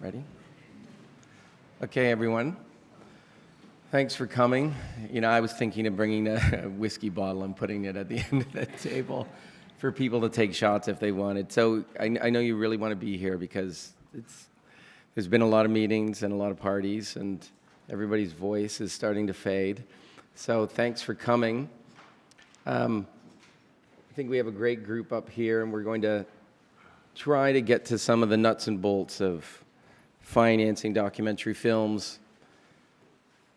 Ready? Okay, everyone. Thanks for coming. You know, I was thinking of bringing a whiskey bottle and putting it at the end of the table for people to take shots if they wanted. So I know you really want to be here because there's been a lot of meetings and a lot of parties, and everybody's voice is starting to fade. So thanks for coming. I think we have a great group up here, and we're going to try to get to some of the nuts and bolts of financing documentary films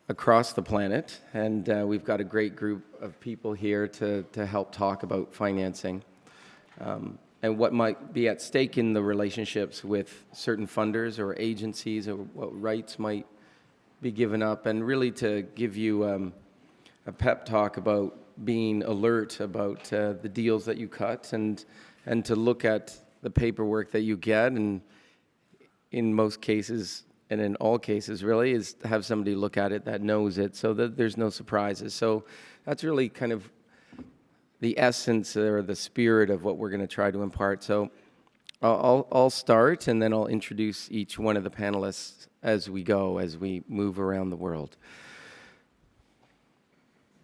across the planet, and we've got a great group of people here to help talk about financing and what might be at stake in the relationships with certain funders or agencies, or what rights might be given up, and really to give you a pep talk about being alert about the deals that you cut, and to look at the paperwork that you get, and in most cases, and in all cases really, is to have somebody look at it that knows it so that there's no surprises. So that's really kind of the essence or the spirit of what we're going to try to impart. So I'll start, and then I'll introduce each one of the panelists as we go, as we move around the world.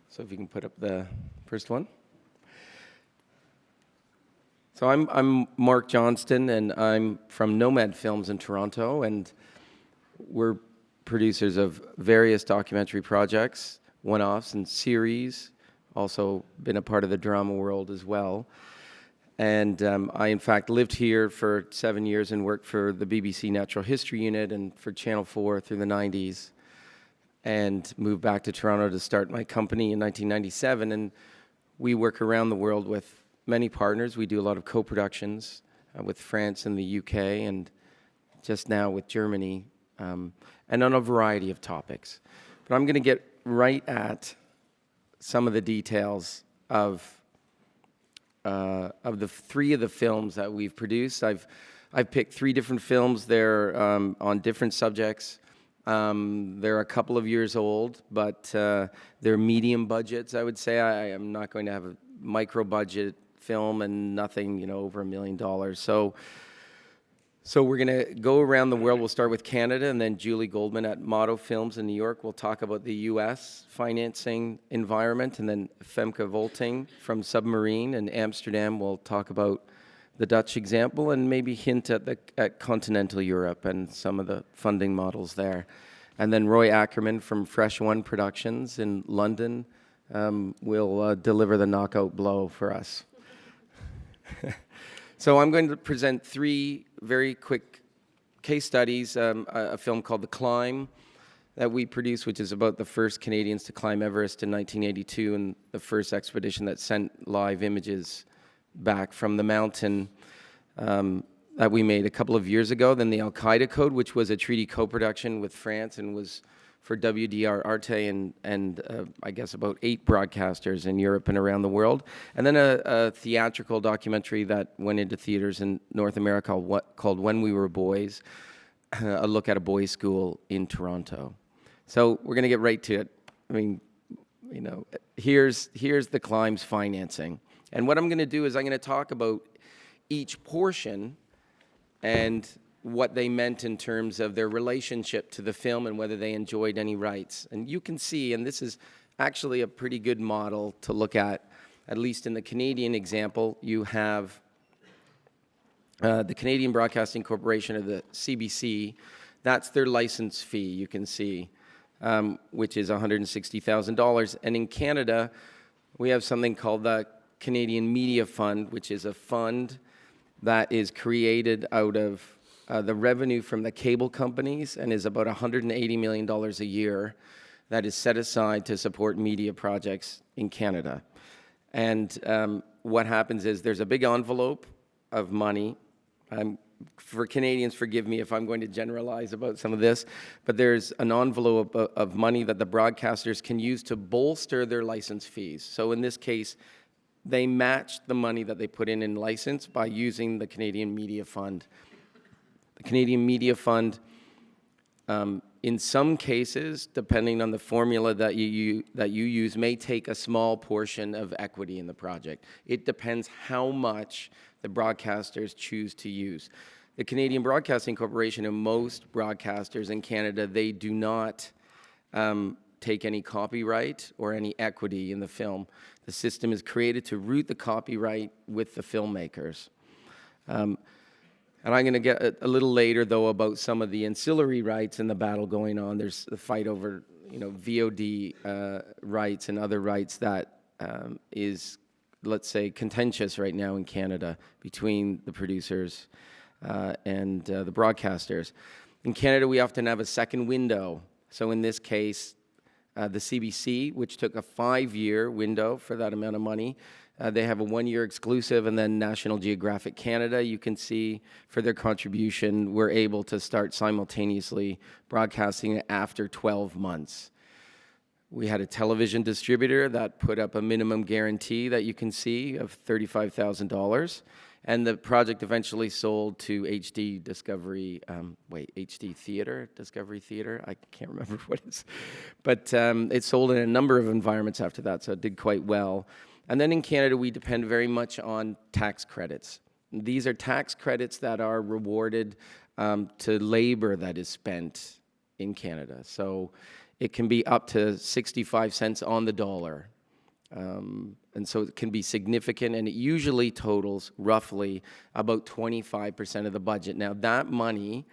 So if you can put up the first one. So I'm Mark Johnston, and I'm from Nomad Films in Toronto, and we're producers of various documentary projects, one-offs and series, also been a part of the drama world as well. And I, in fact, lived here for 7 years and worked for the BBC Natural History Unit and for Channel 4 through the 90s, and moved back to Toronto to start my company in 1997. And we work around the world with many partners. We do a lot of co-productions with France and the UK, and just now with Germany, and on a variety of topics. But I'm going to get right at some of the details of the three of the films that we've produced. I've picked three different films. They're on different subjects. They're a couple of years old, but they're medium budgets, I would say. I am not going to have a micro budget film and nothing, over $1 million. So we're going to go around the world. We'll start with Canada, and then Julie Goldman at Motto Films in New York will talk about the U.S. financing environment, and then Femke Volting from Submarine in Amsterdam will talk about the Dutch example and maybe hint at continental Europe and some of the funding models there. And then Roy Ackerman from Fresh One Productions in London will deliver the knockout blow for us. So I'm going to present three very quick case studies. A film called The Climb that we produced, which is about the first Canadians to climb Everest in 1982, and the first expedition that sent live images back from the mountain that we made a couple of years ago. Then the Al-Qaeda Code, which was a treaty co-production with France and was for WDR Arte and I guess about 8 broadcasters in Europe and around the world. And then a theatrical documentary that went into theaters in North America called When We Were Boys, a look at a boys' school in Toronto. So we're going to get right to it. I mean, here's The Climb's financing. And what I'm going to do is I'm going to talk about each portion and what they meant in terms of their relationship to the film and whether they enjoyed any rights. And you can see, and this is actually a pretty good model to look at least in the Canadian example, you have the Canadian Broadcasting Corporation, or the CBC. That's their license fee, you can see, which is $160,000. And in Canada, we have something called the Canadian Media Fund, which is a fund that is created out of the revenue from the cable companies, and is about $180 million a year that is set aside to support media projects in Canada. And what happens is there's a big envelope of money. For Canadians, forgive me if I'm going to generalize about some of this, but there's an envelope of money that the broadcasters can use to bolster their license fees. So in this case, they matched the money that they put in license by using the Canadian Media Fund. The Canadian Media Fund, in some cases, depending on the formula that you use, may take a small portion of equity in the project. It depends how much the broadcasters choose to use. the Canadian Broadcasting Corporation and most broadcasters in Canada, they do not take any copyright or any equity in the film. The system is created to root the copyright with the filmmakers. And I'm going to get a little later, though, about some of the ancillary rights and the battle going on. There's the fight over, VOD rights and other rights that is, let's say, contentious right now in Canada between the producers and the broadcasters. In Canada, we often have a second window. So in this case, the CBC, which took a 5-year window for that amount of money, they have a 1-year exclusive, and then National Geographic Canada, you can see, for their contribution, we're able to start simultaneously broadcasting after 12 months. We had a television distributor that put up a minimum guarantee that you can see of $35,000, and the project eventually sold to HD Discovery, HD Theater, Discovery Theater, I can't remember what it is, but it sold in a number of environments after that, so it did quite well. And then in Canada, we depend very much on tax credits. These are tax credits that are rewarded to labor that is spent in Canada. So it can be up to 65 cents on the dollar. And so it can be significant, and it usually totals roughly about 25% of the budget. Now, that money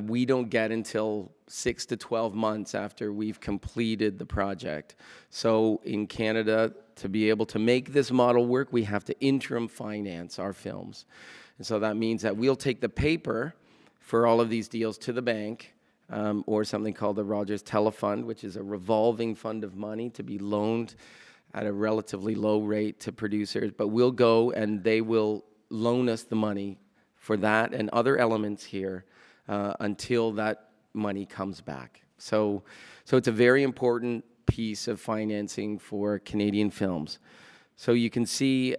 we don't get until 6 to 12 months after we've completed the project. So in Canada, to be able to make this model work, we have to interim finance our films. And so that means that we'll take the paper for all of these deals to the bank, or something called the Rogers Telefund, which is a revolving fund of money to be loaned at a relatively low rate to producers. But we'll go and they will loan us the money for that and other elements here until that money comes back. So it's a very important piece of financing for Canadian films. So you can see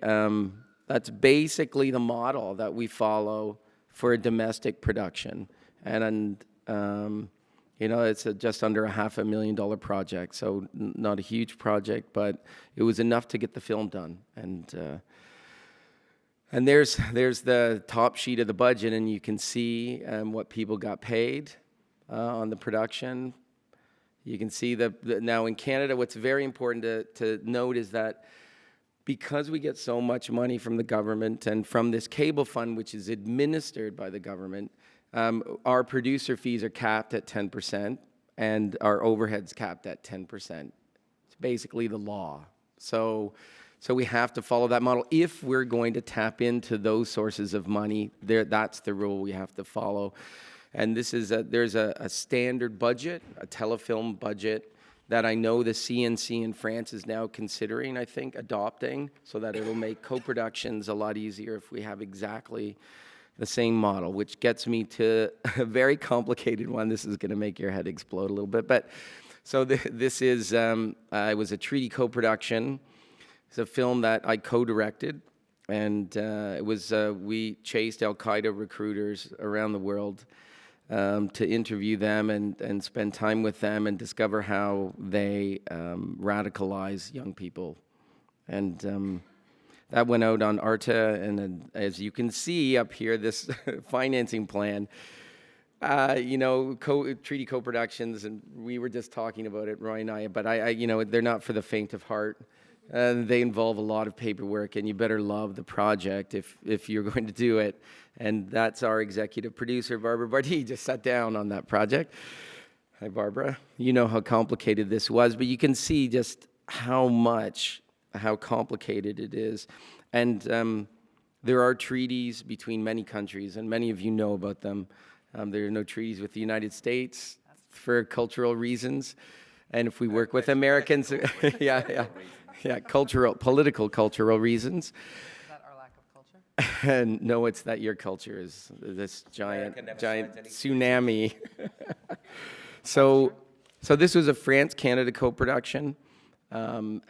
that's basically the model that we follow for a domestic production. And it's just under a $500,000 project, so not a huge project, but it was enough to get the film done. And there's the top sheet of the budget, and you can see what people got paid on the production. You can see now in Canada, what's very important to note is that because we get so much money from the government and from this cable fund, which is administered by the government, our producer fees are capped at 10%, and our overhead's capped at 10%. It's basically the law. So we have to follow that model. If we're going to tap into those sources of money, that's the rule we have to follow. And there's a standard budget, a telefilm budget, that I know the CNC in France is now considering, I think, adopting, so that it'll make co-productions a lot easier if we have exactly the same model, which gets me to a very complicated one. This is going to make your head explode a little bit. But so this is, it was a treaty co-production. It's a film that I co-directed, and we chased Al-Qaeda recruiters around the world to interview them and spend time with them and discover how they radicalize young people. And that went out on ARTA, and as you can see up here, this financing plan, treaty co-productions, and we were just talking about it, Roy and I, but they're not for the faint of heart. They involve a lot of paperwork, and you better love the project if you're going to do it. And that's our executive producer, Barbara Bardee, just sat down on that project. Hi, Barbara. You know how complicated this was, but you can see just how complicated it is. And there are treaties between many countries, and many of you know about them. There are no treaties with the United States for cultural reasons. And if we work with Americans, political cultural reasons. Is that our lack of culture? And no, it's that your culture is this giant tsunami. So this was a France-Canada co-production, and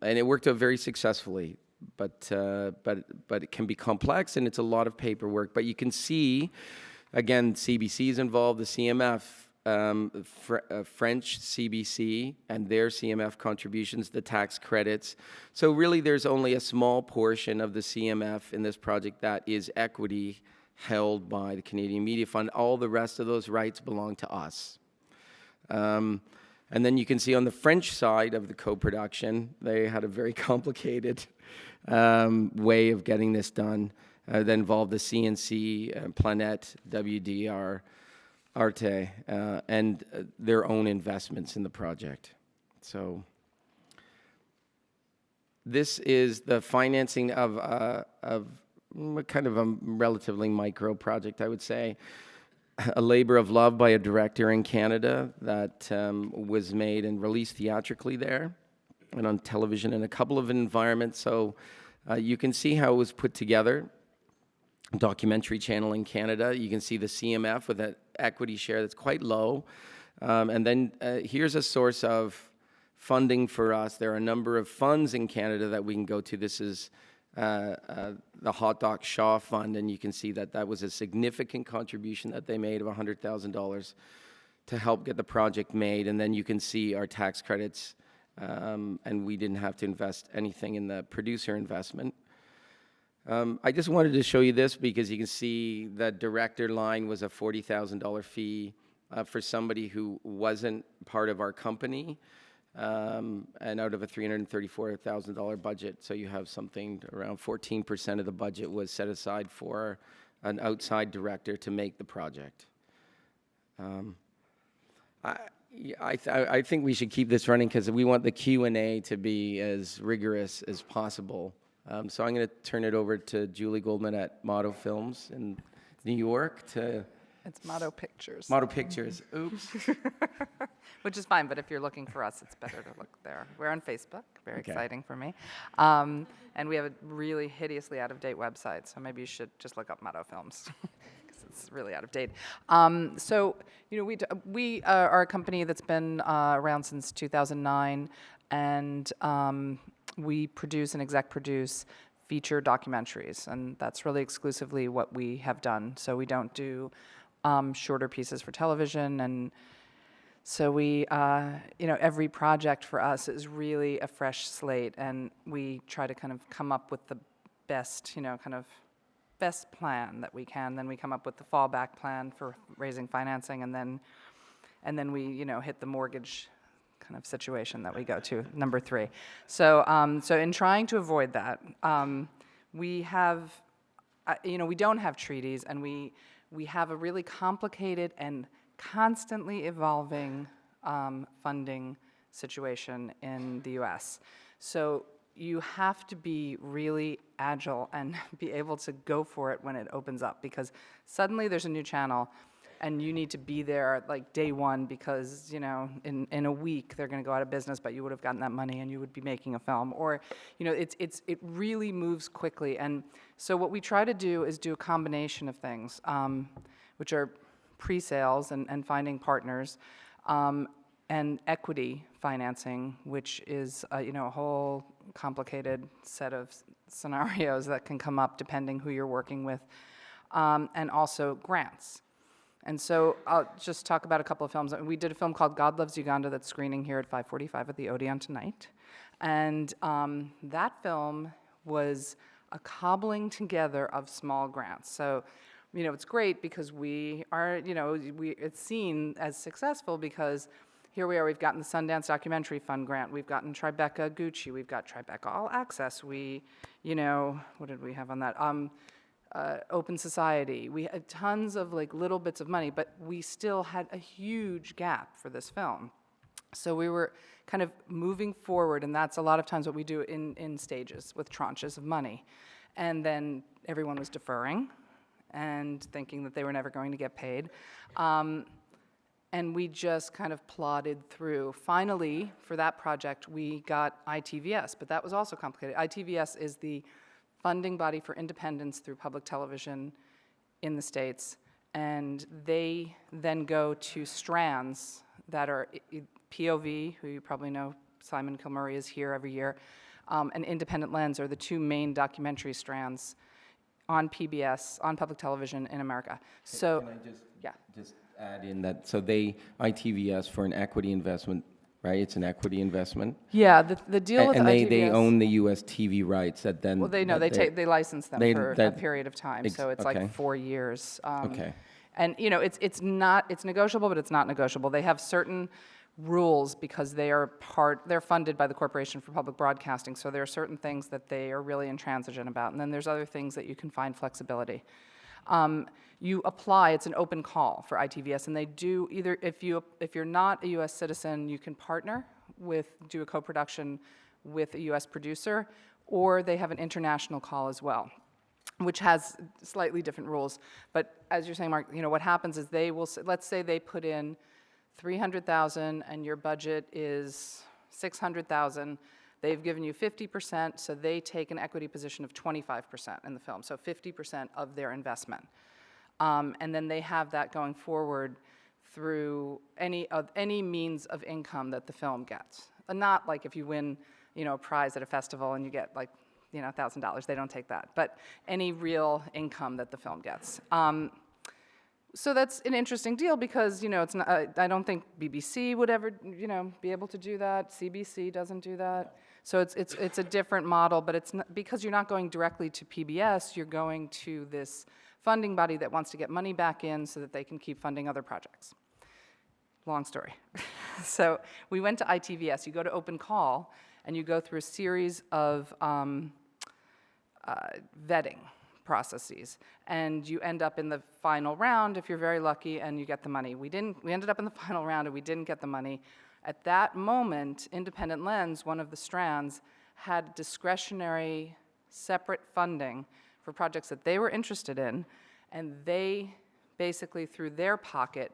it worked out very successfully. But it can be complex, and it's a lot of paperwork. But you can see, again, CBC is involved, the CMF. French CBC and their CMF contributions, the tax credits. So really there's only a small portion of the CMF in this project that is equity held by the Canadian Media Fund. All the rest of those rights belong to us. And then you can see on the French side of the co-production, they had a very complicated way of getting this done that involved the CNC, Planète, WDR, Arte, and their own investments in the project. So this is the financing of kind of a relatively micro project, I would say. A labor of love by a director in Canada that was made and released theatrically there and on television in a couple of environments. So you can see how it was put together. Documentary channel in Canada. You can see the CMF with an equity share that's quite low. And then here's a source of funding for us. There are a number of funds in Canada that we can go to. This is the Hot Doc Shaw Fund, and you can see that that was a significant contribution that they made of $100,000 to help get the project made. And then you can see our tax credits, and we didn't have to invest anything in the producer investment. I just wanted to show you this because you can see the director line was a $40,000 fee for somebody who wasn't part of our company. And out of a $334,000 budget, so you have something around 14% of the budget was set aside for an outside director to make the project. I think we should keep this running because we want the Q&A to be as rigorous as possible. So I'm going to turn it over to Julie Goldman at Motto Films in New York to... It's Motto Pictures. Motto Pictures. Oops. Which is fine, but if you're looking for us, it's better to look there. We're on Facebook, very Okay. exciting for me. And we have a really hideously out-of-date website, so maybe you should just look up Motto Films, because it's really out of date. So, you know, we are a company that's been around since 2009, and we produce and exec produce feature documentaries, and that's really exclusively what we have done. So we don't do shorter pieces for television, and so we, you know, every project for us is really a fresh slate, and we try to kind of come up with the best, you know, kind of best plan that we can. Then we come up with the fallback plan for raising financing, and then we, you know, hit the mortgage kind of situation that we go to, number 3. So, so in trying to avoid that, we have, you know, we don't have treaties, and we have a really complicated and constantly evolving funding situation in the US. So you have to be really agile and be able to go for it when it opens up, because suddenly there's a new channel and you need to be there like day one, because, you know, in a week they're going to go out of business, but you would have gotten that money and you would be making a film. Or, you know, it really moves quickly. And so what we try to do is do a combination of things, which are pre-sales and finding partners, and equity financing, which is, you know, a whole complicated set of scenarios that can come up depending who you're working with, and also grants. And so I'll just talk about a couple of films. We did a film called God Loves Uganda that's screening here at 5:45 at the Odeon tonight. And that film was a cobbling together of small grants. So, you know, it's great because we are, you know, it's seen as successful because here we are, we've gotten the Sundance Documentary Fund grant, we've gotten Tribeca Gucci, we've got Tribeca All Access, we, you know, what did we have on that? Open Society. We had tons of like little bits of money, but we still had a huge gap for this film. So we were kind of moving forward, and that's a lot of times what we do in stages with tranches of money. And then everyone was deferring and thinking that they were never going to get paid. And we just kind of plodded through. Finally, for that project, we got ITVS, but that was also complicated. ITVS is the funding body for independence through public television in the States, and they then go to strands that are POV, who you probably know, Simon Kilmurray is here every year, and Independent Lens are the two main documentary strands on PBS, on public television in America. So, Can I just add in that, so ITVS for an equity investment right? It's an equity investment. Yeah, the deal with And ITVS. they own the U.S. TV rights that then. Well, they license them for a period of time, so it's okay. like 4 years. Okay. And it's negotiable, but it's not negotiable. They have certain rules because they're funded by the Corporation for Public Broadcasting, so there are certain things that they are really intransigent about, and then there's other things that you can find flexibility. You apply, it's an open call for ITVS, and they do either, if you're not a U.S. citizen, you can do a co-production with a U.S. producer, or they have an international call as well, which has slightly different rules. But as you're saying, Mark, what happens is let's say they put in $300,000 and your budget is $600,000. They've given you 50%, so they take an equity position of 25% in the film, so 50% of their investment. And then they have that going forward through any means of income that the film gets. Not like if you win, a prize at a festival and you get like, $1,000. They don't take that. But any real income that the film gets. So that's an interesting deal because, it's not, I don't think BBC would ever, be able to do that. CBC doesn't do that. So it's a different model, but it's not, because you're not going directly to PBS, you're going to this funding body that wants to get money back in so that they can keep funding other projects. Long story. So we went to ITVS. You go to open call, and you go through a series of vetting processes, and you end up in the final round if you're very lucky and you get the money. We ended up in the final round and we didn't get the money. At that moment, Independent Lens, one of the strands, had discretionary separate funding for projects that they were interested in, and they basically through their pocket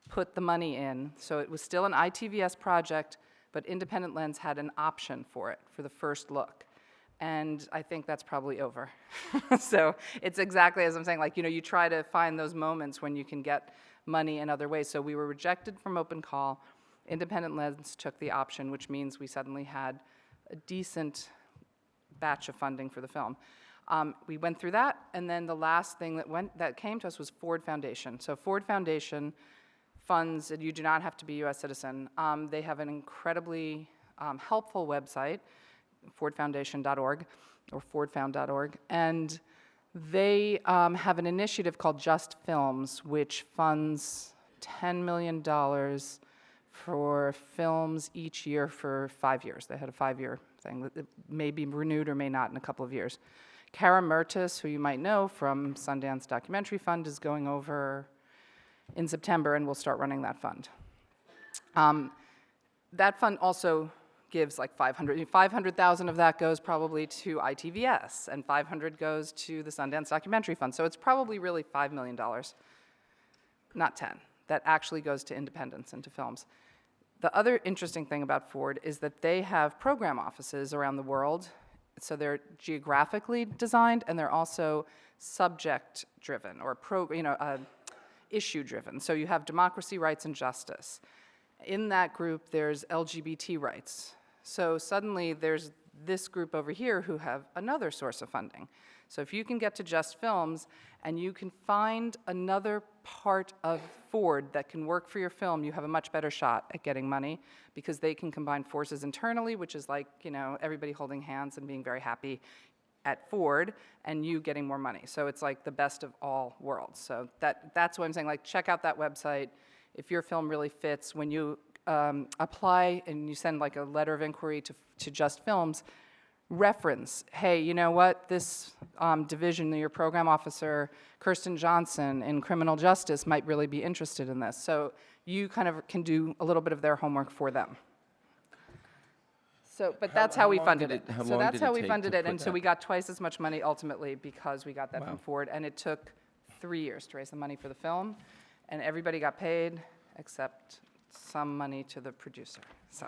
put the money in. So it was still an ITVS project, but Independent Lens had an option for it for the first look. And I think that's probably over. So it's exactly as I'm saying, you try to find those moments when you can get money in other ways. So we were rejected from open call. Independent Lens took the option, which means we suddenly had a decent batch of funding for the film. We went through that, and then the last thing that came to us was Ford Foundation. So Ford Foundation funds, and you do not have to be a U.S. citizen. They have an incredibly helpful website, fordfoundation.org or fordfound.org, and they have an initiative called Just Films, which funds $10 million for films each year for 5 years. They had a 5-year thing that may be renewed or may not in a couple of years. Kara Mertis, who you might know from Sundance Documentary Fund, is going over in September, and we'll start running that fund. That fund also gives like 500,000 of that goes probably to ITVS, and 500 goes to the Sundance Documentary Fund. So it's probably really $5 million, not 10, that actually goes to independents and to films. The other interesting thing about Ford is that they have program offices around the world. So they're geographically designed, and they're also subject-driven or issue-driven. So you have democracy, rights, and justice. In that group, there's LGBT rights. So suddenly there's this group over here who have another source of funding. So if you can get to Just Films and you can find another part of Ford that can work for your film, you have a much better shot at getting money because they can combine forces internally, which is like, everybody holding hands and being very happy at Ford, and you getting more money. So it's like the best of all worlds. So that's what I'm saying, check out that website. If your film really fits, when you apply and you send a letter of inquiry to Just Films, reference, hey, you know what, this division, your program officer, Kirsten Johnson in criminal justice might really be interested in this. So you kind of can do a little bit of their homework for them. So, but that's how we funded it. So that's how we funded it, and so we got twice as much money ultimately because we got that from Ford, and it took 3 years to raise the money for the film, and everybody got paid except some money to the producer. So,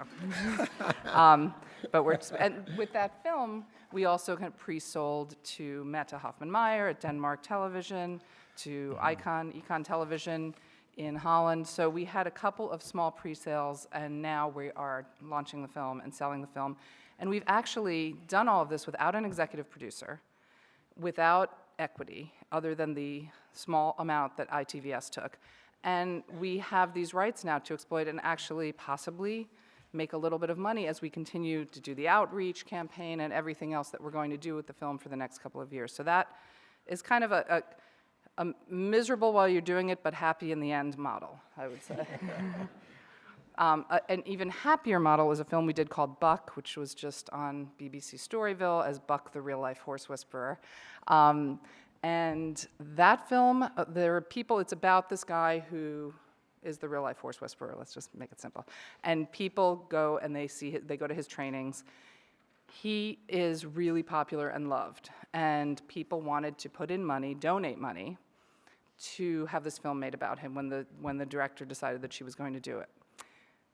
but and with that film, we also kind of pre-sold to Mette Hoffmann-Meyer at Denmark Television, to Econ Television in Holland. So we had a couple of small pre-sales, and now we are launching the film and selling the film. And we've actually done all of this without an executive producer, without equity, other than the small amount that ITVS took. And we have these rights now to exploit and actually possibly make a little bit of money as we continue to do the outreach campaign and everything else that we're going to do with the film for the next couple of years. So that is kind of a miserable while you're doing it, but happy in the end model, I would say. An even happier model is a film we did called Buck, which was just on BBC Storyville as Buck the Real-Life Horse Whisperer. And that film, there are people, it's about this guy who is the real-life horse whisperer, let's just make it simple. And people go and they go to his trainings. He is really popular and loved, and people wanted to put in money, donate money, to have this film made about him when the director decided that she was going to do it.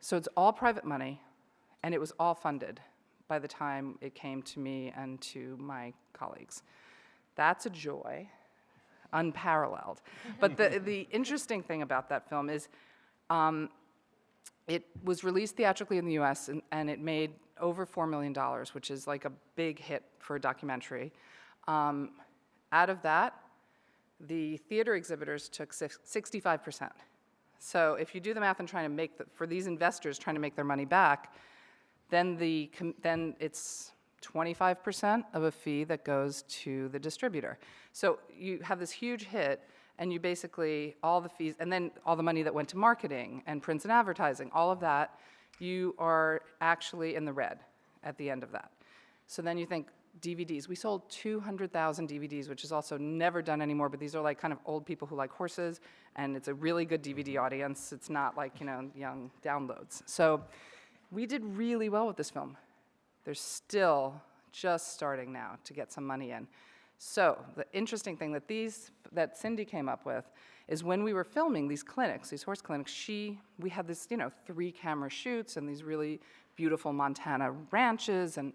So it's all private money, and it was all funded by the time it came to me and to my colleagues. That's a joy, unparalleled. But the interesting thing about that film is it was released theatrically in the US, and it made over $4 million, which is like a big hit for a documentary. Out of that, the theater exhibitors took 65%. So if you do the math and trying to make, for these investors trying to make their money back, then it's 25% of a fee that goes to the distributor. So you have this huge hit, and you basically, all the fees, and then all the money that went to marketing and prints and advertising, all of that, you are actually in the red at the end of that. So then you think, DVDs. We sold 200,000 DVDs, which is also never done anymore, but these are like kind of old people who like horses, and it's a really good DVD audience. It's not like, young downloads. So we did really well with this film. They're still just starting now to get some money in. So the interesting thing that Cindy came up with is when we were filming these clinics, these horse clinics, we had this, 3-camera shoots and these really beautiful Montana ranches, and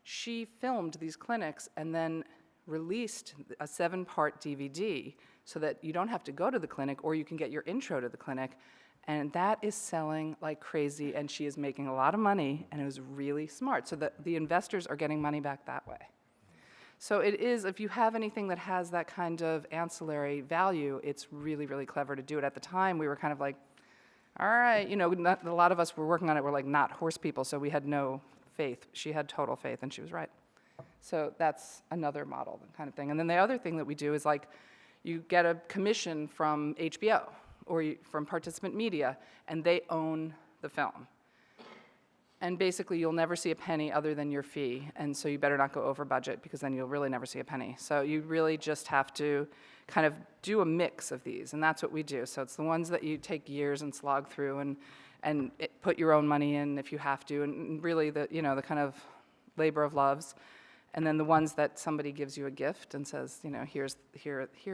she filmed these clinics and then released a 7-part DVD so that you don't have to go to the clinic, or you can get your intro to the clinic. And that is selling like crazy, and she is making a lot of money, and it was really smart. So the investors are getting money back that way. So it is, if you have anything that has that kind of ancillary value, it's really, really clever to do it. At the time, we were kind of like, all right, a lot of us were working on it, we're like not horse people, so we had no faith. She had total faith, and she was right. So that's another model kind of thing. And then the other thing that we do is like, you get a commission from HBO or from Participant Media, and they own the film. And basically, you'll never see a penny other than your fee, and so you better not go over budget, because then you'll really never see a penny. So you really just have to kind of do a mix of these, and that's what we do. So it's the ones that you take years and slog through, and put your own money in if you have to, and really the kind of labor of loves. And then the ones that somebody gives you a gift and says, here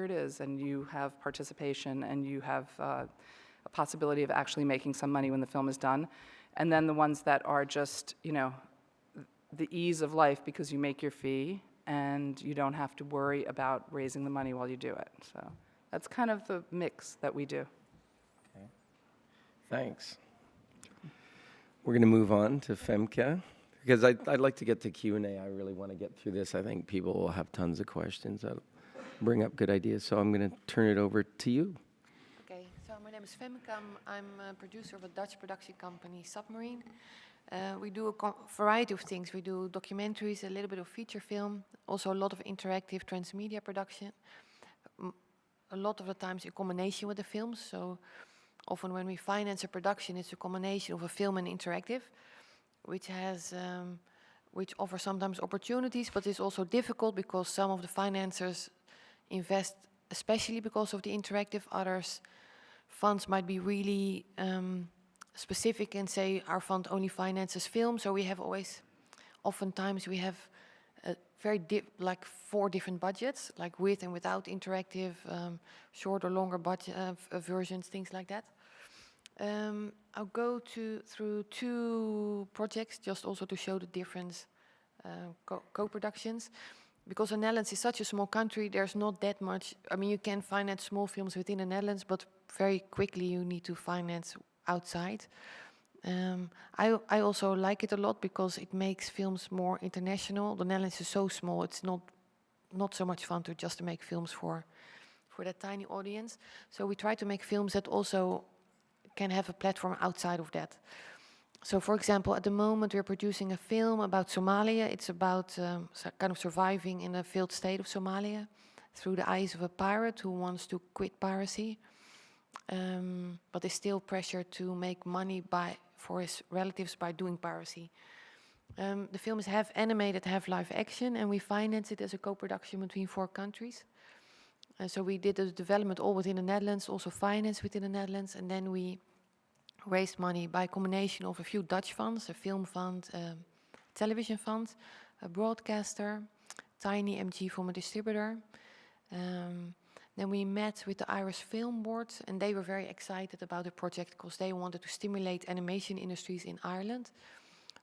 it is, and you have participation, and you have a possibility of actually making some money when the film is done. And then the ones that are just, the ease of life, because you make your fee and you don't have to worry about raising the money while you do it. So that's kind of the mix that we do. Okay. Thanks. We're going to move on to Femke, because I'd like to get to Q&A. I really want to get through this. I think people will have tons of questions that bring up good ideas. So I'm going to turn it over to you. Okay, so my name is Femke. I'm a producer of a Dutch production company, Submarine. We do a variety of things. We do documentaries, a little bit of feature film, also a lot of interactive transmedia production. A lot of the times in combination with the films. So often when we finance a production, it's a combination of a film and interactive, which offers sometimes opportunities, but it's also difficult because some of the financiers invest, especially because of the interactive. Others funds might be really specific and say our fund only finances film. So we have oftentimes we have like 4 different budgets, like with and without interactive, short or longer budget versions, things like that. I'll go through 2 projects just also to show the difference, co-productions. Because the Netherlands is such a small country, there's not that much. I mean, you can finance small films within the Netherlands, but very quickly you need to finance outside. I also like it a lot because it makes films more international. The Netherlands is so small, it's not so much fun to just make films for that tiny audience. So we try to make films that also can have a platform outside of that. So, for example, at the moment we're producing a film about Somalia. It's about kind of surviving in a failed state of Somalia through the eyes of a pirate who wants to quit piracy, but is still pressured to make money for his relatives by doing piracy. The film is half animated, half live action, and we finance it as a co-production between 4 countries. So we did the development all within the Netherlands, also finance within the Netherlands, and then we raised money by a combination of a few Dutch funds, a film fund, a television fund, a broadcaster, tiny MG from a distributor. Then we met with the Irish Film Board, and they were very excited about the project because they wanted to stimulate animation industries in Ireland.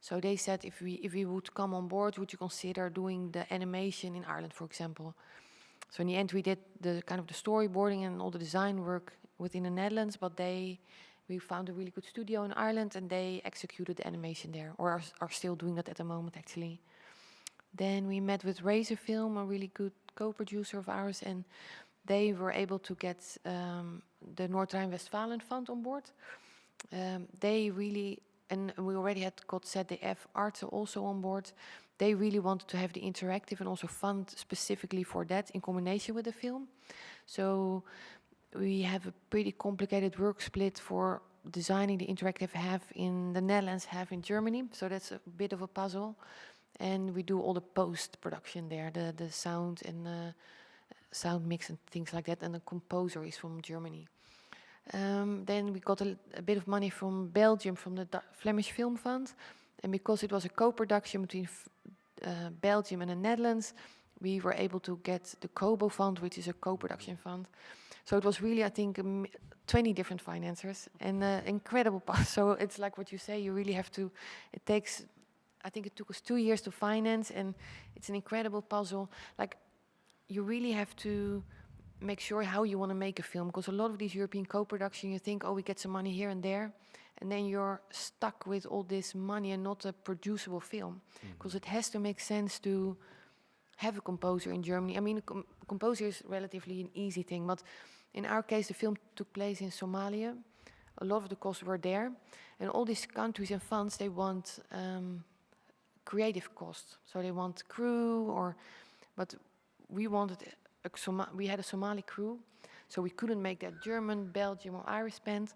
So they said, if we would come on board, would you consider doing the animation in Ireland, for example? So in the end, we did the kind of the storyboarding and all the design work within the Netherlands, but we found a really good studio in Ireland, and they executed the animation there, or are still doing that at the moment, actually. Then we met with Razor Film, a really good co-producer of ours, and they were able to get the North Rhine-Westphalen Fund on board. They really, and we already had got ZDF Arte also on board. They really wanted to have the interactive and also fund specifically for that in combination with the film. So we have a pretty complicated work split for designing the interactive, half in the Netherlands, half in Germany. So that's a bit of a puzzle. And we do all the post-production there, the sound and the sound mix and things like that. And the composer is from Germany. Then we got a bit of money from Belgium, from the Flemish Film Fund. And because it was a co-production between Belgium and the Netherlands, we were able to get the COBO fund, which is a co-production fund. So it was really, I think, 20 different financiers and incredible. So it's like what you say, you really have to, it takes, I think it took us 2 years to finance, and it's an incredible puzzle. Like, you really have to make sure how you want to make a film, because a lot of these European co-production, you think, oh, we get some money here and there, and then you're stuck with all this money and not a producible film, because it has to make sense to have a composer in Germany. I mean, a composer is relatively an easy thing, but in our case, the film took place in Somalia. A lot of the costs were there, and all these countries and funds, they want creative costs. So they want crew, but we wanted we had a Somali crew, so we couldn't make that German, Belgium, or Irish band.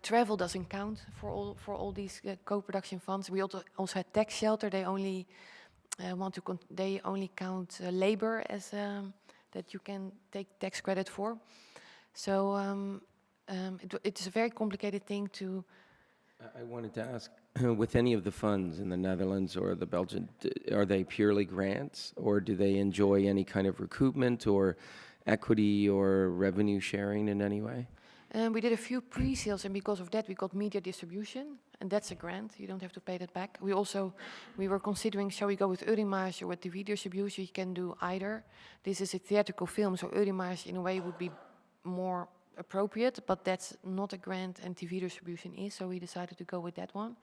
Travel doesn't count for all these co-production funds. We also had tax shelter. They only they only count labor as that you can take tax credit for. So it's a very complicated thing to. I wanted to ask, with any of the funds in the Netherlands or the Belgian, are they purely grants, or do they enjoy any kind of recoupment or equity or revenue sharing in any way? We did a few pre-sales, and because of that, we got media distribution, and that's a grant. You don't have to pay that back. We were considering, shall we go with Eurimage or with TV distribution? You can do either. This is a theatrical film, so Eurimage in a way would be more appropriate, but that's not a grant, and TV distribution is, so we decided to go with that one.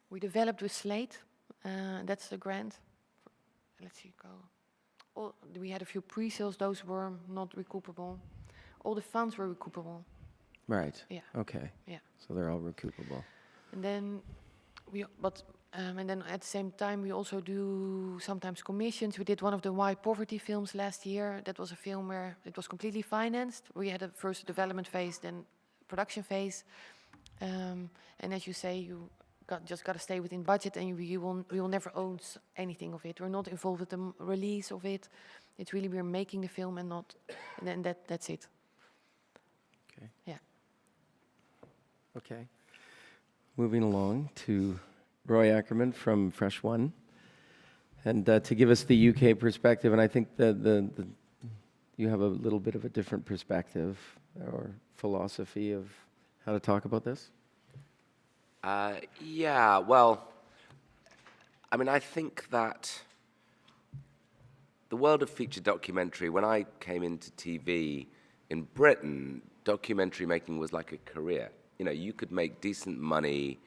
We developed with Slate, that's the grant. Let's see, we had a few pre-sales, those were not recoupable. All the funds were recoupable. Right. Yeah. Okay. Yeah. So they're all recoupable. And then and then at the same time we also do sometimes commissions. We did one of the Why Poverty films last year. That was a film where it was completely financed. We had a first development phase, then production phase. And as you say, you just got to stay within budget, and we will never own anything of it. We're not involved with the release of it. It's really we're making the film and then that's it. Okay. Yeah. Okay. Moving along to Roy Ackerman from Fresh One, and to give us the UK perspective, and I think that you have a little bit of a different perspective or philosophy of how to talk about this. Yeah, well, I mean, I think that the world of feature documentary, when I came into TV in Britain, documentary making was like a career. You know, you could make decent money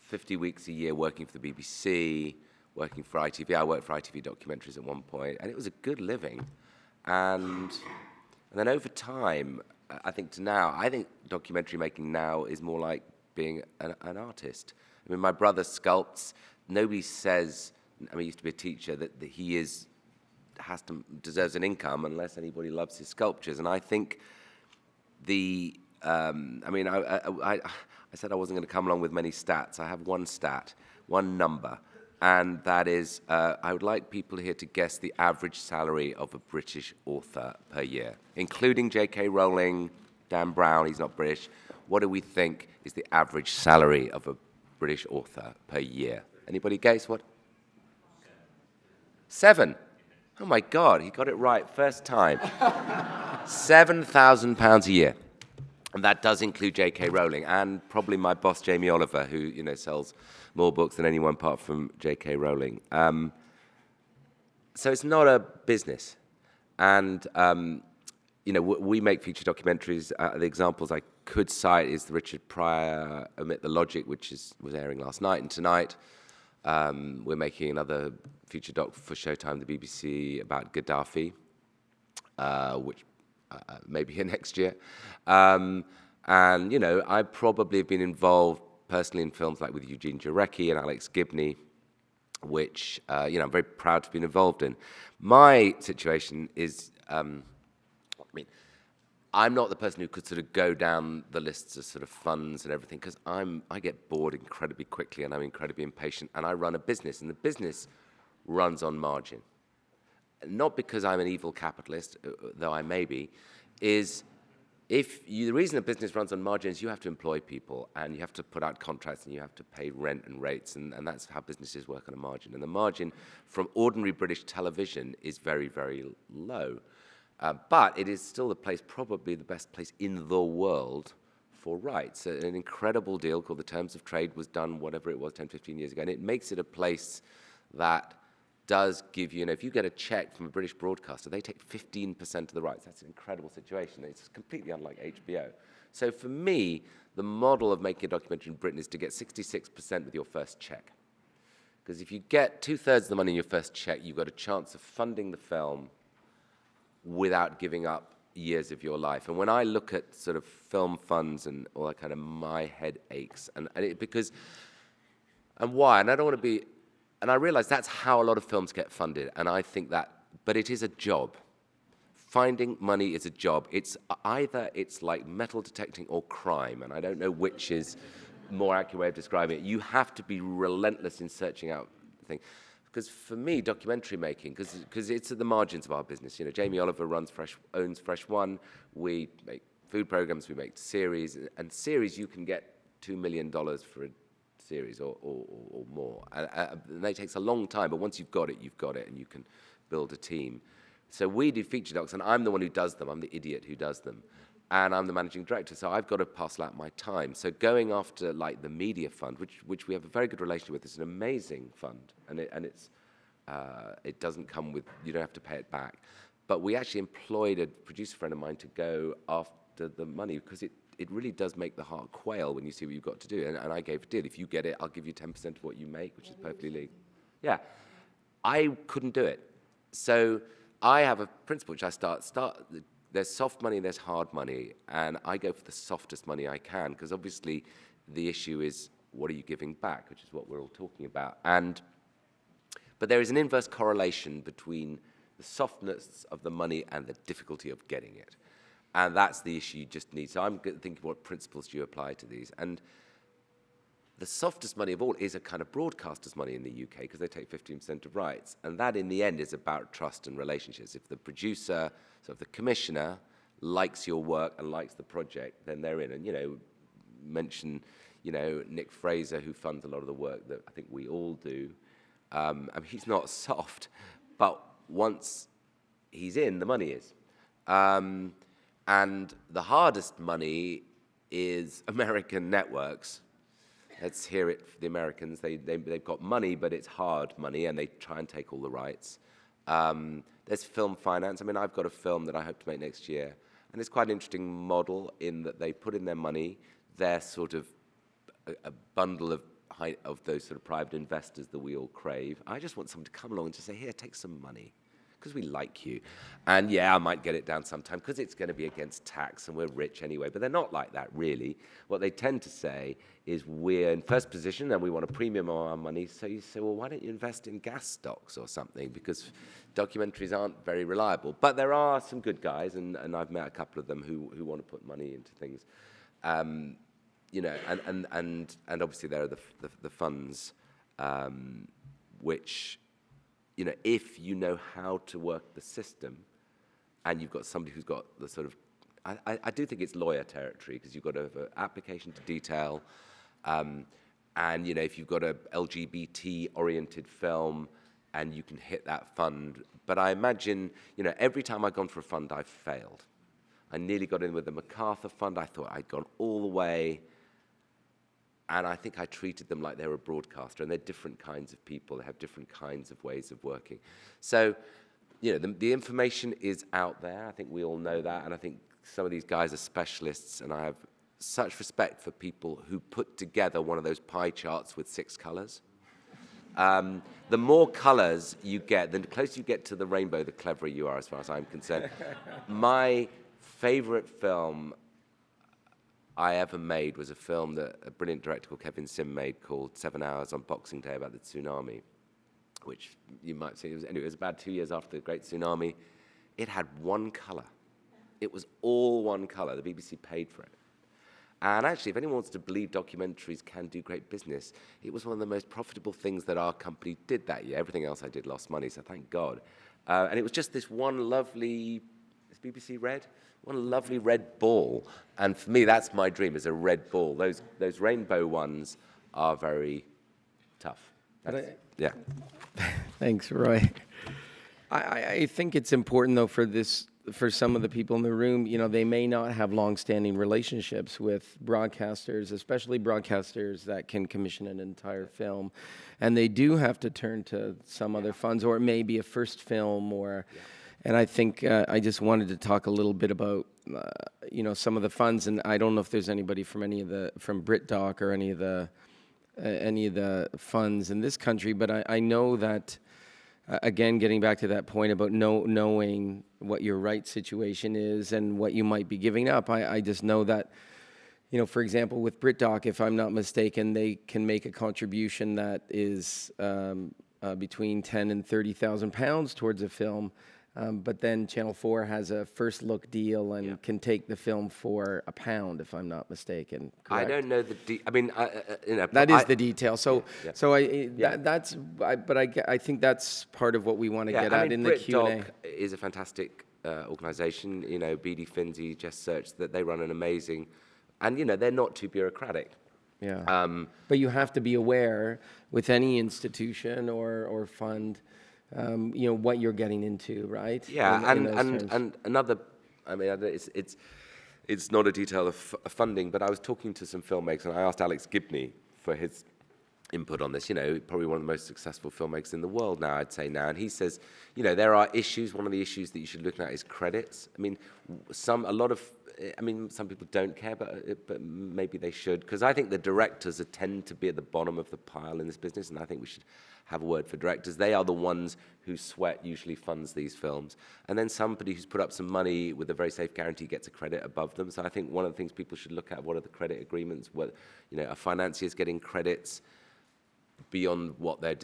50 weeks a year working for the BBC, working for ITV. I worked for ITV documentaries at one point, and it was a good living. And then over time, I think to now, I think documentary making now is more like being an artist. I mean, my brother sculpts. Nobody says, I mean, he used to be a teacher, that he deserves an income unless anybody loves his sculptures. And I think I mean, I said I wasn't going to come along with many stats. I have one stat, one number, and that is I would like people here to guess the average salary of a British author per year, including J.K. Rowling, Dan Brown, he's not British. What do we think is the average salary of a British author per year? Anybody guess what? 7. Oh my God, he got it right first time. £7,000 a year. And that does include J.K. Rowling and probably my boss, Jamie Oliver, who, you know, sells more books than anyone apart from J.K. Rowling. So it's not a business. And, you know, we make feature documentaries. The examples I could cite is the Richard Pryor Omit the Logic, which was airing last night and tonight. We're making another feature doc for Showtime, the BBC, about Gaddafi, which maybe here next year. And, you know, I probably have been involved personally in films like with Eugene Jarecki and Alex Gibney, which, you know, I'm very proud to have been involved in. My situation is, I mean, I'm not the person who could sort of go down the lists of sort of funds and everything, because I get bored incredibly quickly and I'm incredibly impatient, and I run a business, and the business runs on margin. Not because I'm an evil capitalist, though I may be, is the reason a business runs on margin is you have to employ people and you have to put out contracts and you have to pay rent and rates, and that's how businesses work on a margin. And the margin from ordinary British television is very, very low. But it is still the place, probably the best place in the world for rights. An incredible deal called the Terms of Trade was done, whatever it was, 10, 15 years ago, and it makes it a place that does give you know, if you get a check from a British broadcaster, they take 15% of the rights. That's an incredible situation. It's completely unlike HBO. So for me, the model of making a documentary in Britain is to get 66% with your first check. Because if you get 2/3 of the money in your first check, you've got a chance of funding the film without giving up years of your life. And when I look at sort of film funds and all that kind of, my head aches. And why? And I don't want to be, and I realize that's how a lot of films get funded. And I think that, but it is a job. Finding money is a job. It's either it's like metal detecting or crime. And I don't know which is more accurate way of describing it. You have to be relentless in searching out the thing. Because for me, documentary making, because it's at the margins of our business. You know, Jamie Oliver owns Fresh One. We make food programs, we make series. And series, you can get $2 million for a series or more. And that takes a long time, but once you've got it, and you can build a team. So we do feature docs, and I'm the one who does them. I'm the idiot who does them. And I'm the managing director, so I've got to parcel out my time. So going after, like, the media fund, which we have a very good relationship with, it's an amazing fund, and it doesn't come with, you don't have to pay it back. But we actually employed a producer friend of mine to go after the money, because it really does make the heart quail when you see what you've got to do. And I gave a deal. If you get it, I'll give you 10% of what you make, which is perfectly legal. Yeah. I couldn't do it. So I have a principle which I start. There's soft money, there's hard money, and I go for the softest money I can, because obviously the issue is, what are you giving back, which is what we're all talking about. But there is an inverse correlation between the softness of the money and the difficulty of getting it. And that's the issue you just need. So I'm thinking, what principles do you apply to these? And the softest money of all is a kind of broadcaster's money in the UK, because they take 15% of rights. And that, in the end, is about trust and relationships. If the producer, so if the commissioner likes your work and likes the project, then they're in. And, you know, mention, you know, Nick Fraser, who funds a lot of the work that I think we all do. I mean, he's not soft, but once he's in, the money is. And the hardest money is American networks. Let's hear it for the Americans. They've got money, but it's hard money, and they try and take all the rights. There's film finance. I mean, I've got a film that I hope to make next year, and it's quite an interesting model in that they put in their money. They're sort of a bundle of those sort of private investors that we all crave. I just want someone to come along and just say, here, take some money. because we like you. And yeah, I might get it down sometime because it's going to be against tax and we're rich anyway. But they're not like that, really. What they tend to say is we're in first position and we want a premium on our money. So you say, well, why don't you invest in gas stocks or something? Because documentaries aren't very reliable. But there are some good guys, and I've met a couple of them who want to put money into things. You know, and obviously there are the funds, which, you know, if you know how to work the system, and you've got somebody who's got the sort of, I do think it's lawyer territory, because you've got to have an application to detail, and, you know, if you've got a LGBT-oriented film, and you can hit that fund. But I imagine, you know, every time I've gone for a fund, I've failed. I nearly got in with the MacArthur Fund. I thought I'd gone all the way, and I think I treated them like they were a broadcaster, and they're different kinds of people. They have different kinds of ways of working. So, you know, the information is out there. I think we all know that, and I think some of these guys are specialists, and I have such respect for people who put together one of those pie charts with 6 colors. The more colors you get, the closer you get to the rainbow, the cleverer you are, as far as I'm concerned. My favorite film I ever made was a film that a brilliant director called Kevin Sim made called 7 Hours on Boxing Day, about the tsunami, which you might see, it was about 2 years after the Great Tsunami. It had one color. It was all one color. The BBC paid for it. And actually, if anyone wants to believe documentaries can do great business, it was one of the most profitable things that our company did that year. Everything else I did lost money, so thank God. And it was just this one lovely, is BBC red? One lovely red ball. And for me, that's my dream, is a red ball. Those rainbow ones are very tough. Yeah. Thanks, Roy. I think it's important, though, for some of the people in the room, you know, they may not have long-standing relationships with broadcasters, especially broadcasters that can commission an entire film, and they do have to turn to some other funds, or it may be a first film, or, and I think I just wanted to talk a little bit about, you know, some of the funds, and I don't know if there's anybody from from BritDoc or any of the funds in this country, but I know that. Again, getting back to that point about knowing what your right situation is and what you might be giving up, I just know that, you know, for example, with BritDoc, if I'm not mistaken, they can make a contribution that is between 10 and 30,000 pounds towards a film, but then Channel 4 has a first look deal and can take the film for £1, if I'm not mistaken. Correct? I don't know I mean, you know, that is the detail. So, I think that's part of what we want to get at in the Q&A. BritDoc is a fantastic organisation. You know, BD Finzi just searched that they run an amazing, and you know, they're not too bureaucratic. Yeah. But you have to be aware with any institution or fund, you know, what you're getting into, right? Yeah, in and another, I mean, it's not a detail of funding, but I was talking to some filmmakers, and I asked Alex Gibney for his input on this. You know, probably one of the most successful filmmakers in the world now, I'd say now. And he says, you know, there are issues. One of the issues that you should look at is credits. I mean, some people don't care, but maybe they should, because I think the directors tend to be at the bottom of the pile in this business, and I think we should have a word for directors. They are the ones who sweat usually funds these films. And then somebody who's put up some money with a very safe guarantee gets a credit above them. So I think one of the things people should look at, what are the credit agreements? What, you know, are financiers getting credits beyond what they're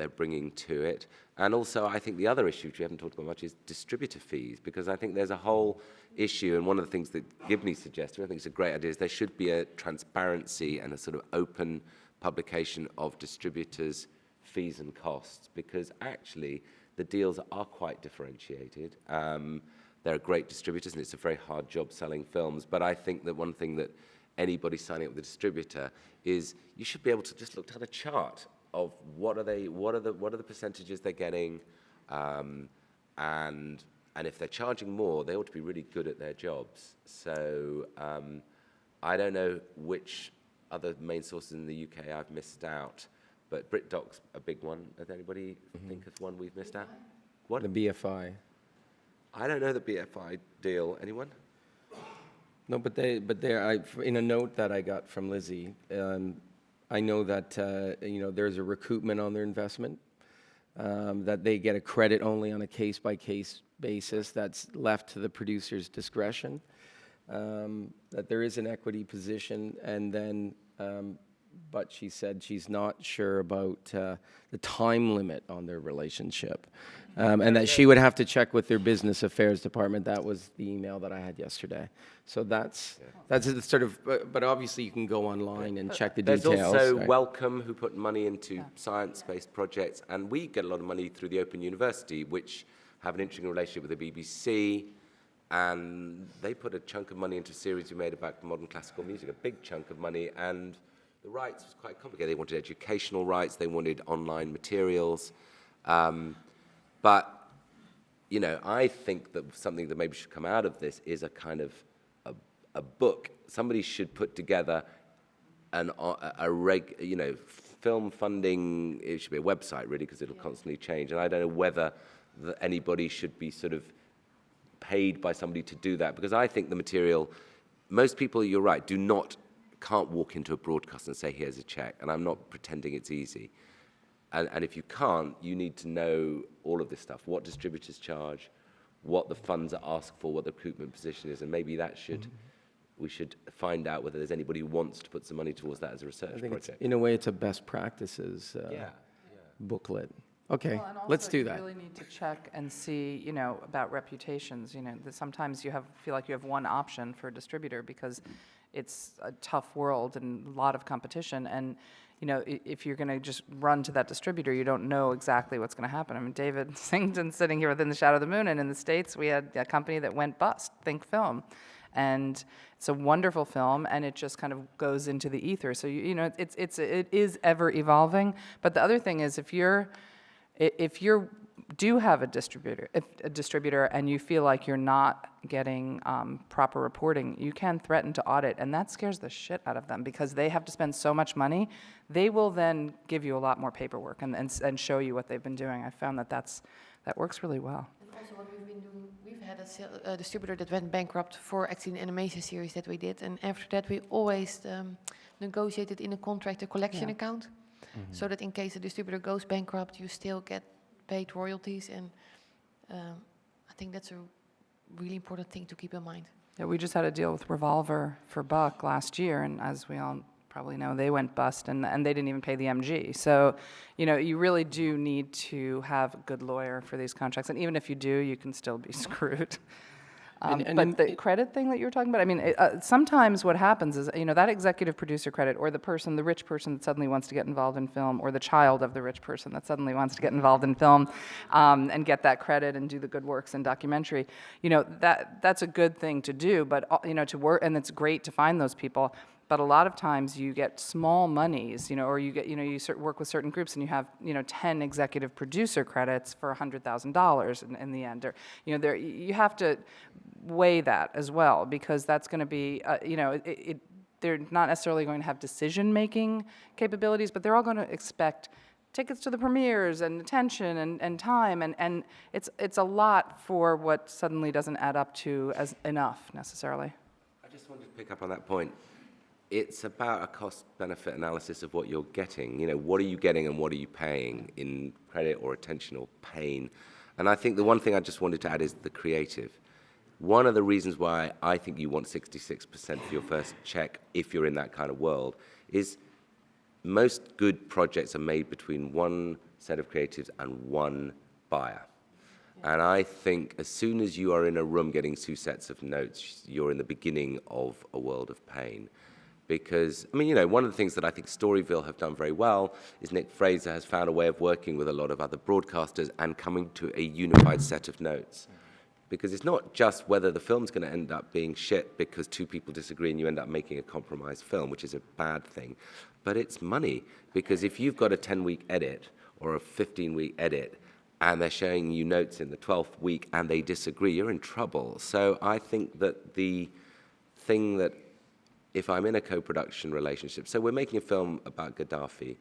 bringing to it? And also, I think the other issue, which we haven't talked about much, is distributor fees, because I think there's a whole issue, and one of the things that Gibney suggested, I think it's a great idea, is there should be a transparency and a sort of open publication of distributors' fees and costs, because actually the deals are quite differentiated. There are great distributors, and it's a very hard job selling films, but I think that one thing that anybody signing up with a distributor is you should be able to just look at a chart of what are the percentages they're getting, and if they're charging more, they ought to be really good at their jobs. So I don't know which other main sources in the UK I've missed out, but BritDoc's a big one. Does anybody think of one we've missed out? What? The BFI. I don't know the BFI deal. Anyone? No, but in a note that I got from Lizzie, I know that you know, there's a recoupment on their investment. that they get a credit only on a case-by-case basis. That's left to the producer's discretion. That there is an equity position, and then, but she said she's not sure about the time limit on their relationship, and that she would have to check with their business affairs department. That was the email that I had yesterday. So that's the sort of, but obviously you can go online and check the There's details. also right? Welcome, who put money into science-based projects, and we get a lot of money through the Open University, which have an interesting relationship with the BBC, and they put a chunk of money into a series we made about modern classical music, a big chunk of money, and the rights was quite complicated. They wanted educational rights, they wanted online materials, but, you know, I think that something that maybe should come out of this is a kind of a book. Somebody should put together film funding. It should be a website, really, because it'll constantly change. And I don't know whether anybody should be sort of paid by somebody to do that, because I think the material, most people, you're right, can't walk into a broadcast and say, here's a check. And I'm not pretending it's easy. And if you can't, you need to know all of this stuff, what distributors charge, what the funds are asked for, what the recruitment position is, and maybe that should, we should find out whether there's anybody who wants to put some money towards that as a research project. In a way, it's a best practices booklet. Okay, Well, and also let's do that. You really need to check and see, you know, about reputations. You know, that sometimes you feel like you have one option for a distributor because it's a tough world and a lot of competition. And you know, if you're going to just run to that distributor, you don't know exactly what's going to happen. I mean, David Singleton's sitting here within the shadow of the moon, and in the States, we had a company that went bust, Think Film. And it's a wonderful film, and it just kind of goes into the ether. So, you know, it is ever evolving. But the other thing is, if you do have a distributor and you feel like you're not getting proper reporting, you can threaten to audit, and that scares the shit out of them because they have to spend so much money. They will then give you a lot more paperwork and show you what they've been doing. I found that works really well. And also what we've been doing, we've had a distributor that went bankrupt for actually an animation series that we did, and after that we always negotiated in a contract a collection account, so that in case the distributor goes bankrupt, you still get paid royalties, and I think that's a really important thing to keep in mind. Yeah, we just had a deal with Revolver for Buck last year, and as we all probably know, they went bust, and they didn't even pay the MG. So, you know, you really do need to have a good lawyer for these contracts, and even if you do, you can still be screwed. But the credit thing that you were talking about, I mean, sometimes what happens is, you know, that executive producer credit, or the rich person that suddenly wants to get involved in film, or the child of the rich person that suddenly wants to get involved in film and get that credit and do the good works in documentary, you know, that's a good thing to do, but, you know, to work, and it's great to find those people. But a lot of times you get small monies, you know, or you get, you know, you work with certain groups and you have, you know, 10 executive producer credits for $100,000 in the end. Or, you know, you have to weigh that as well, because that's going to be, you know, they're not necessarily going to have decision-making capabilities, but they're all going to expect tickets to the premieres and attention and time, and it's a lot for what suddenly doesn't add up to as enough necessarily. I just wanted to pick up on that point. It's about a cost-benefit analysis of what you're getting. You know, what are you getting and what are you paying in credit or attention or pain? And I think the one thing I just wanted to add is the creative. One of the reasons why I think you want 66% for your first check, if you're in that kind of world, is most good projects are made between one set of creatives and one buyer. And I think as soon as you are in a room getting two sets of notes, you're in the beginning of a world of pain. Because, I mean, you know, one of the things that I think Storyville have done very well is Nick Fraser has found a way of working with a lot of other broadcasters and coming to a unified set of notes. Because it's not just whether the film's going to end up being shit because two people disagree and you end up making a compromised film, which is a bad thing, but it's money. Because if you've got a 10-week edit or a 15-week edit and they're showing you notes in the 12th week and they disagree, you're in trouble. So I think that the thing that, if I'm in a co-production relationship, so we're making a film about Gaddafi,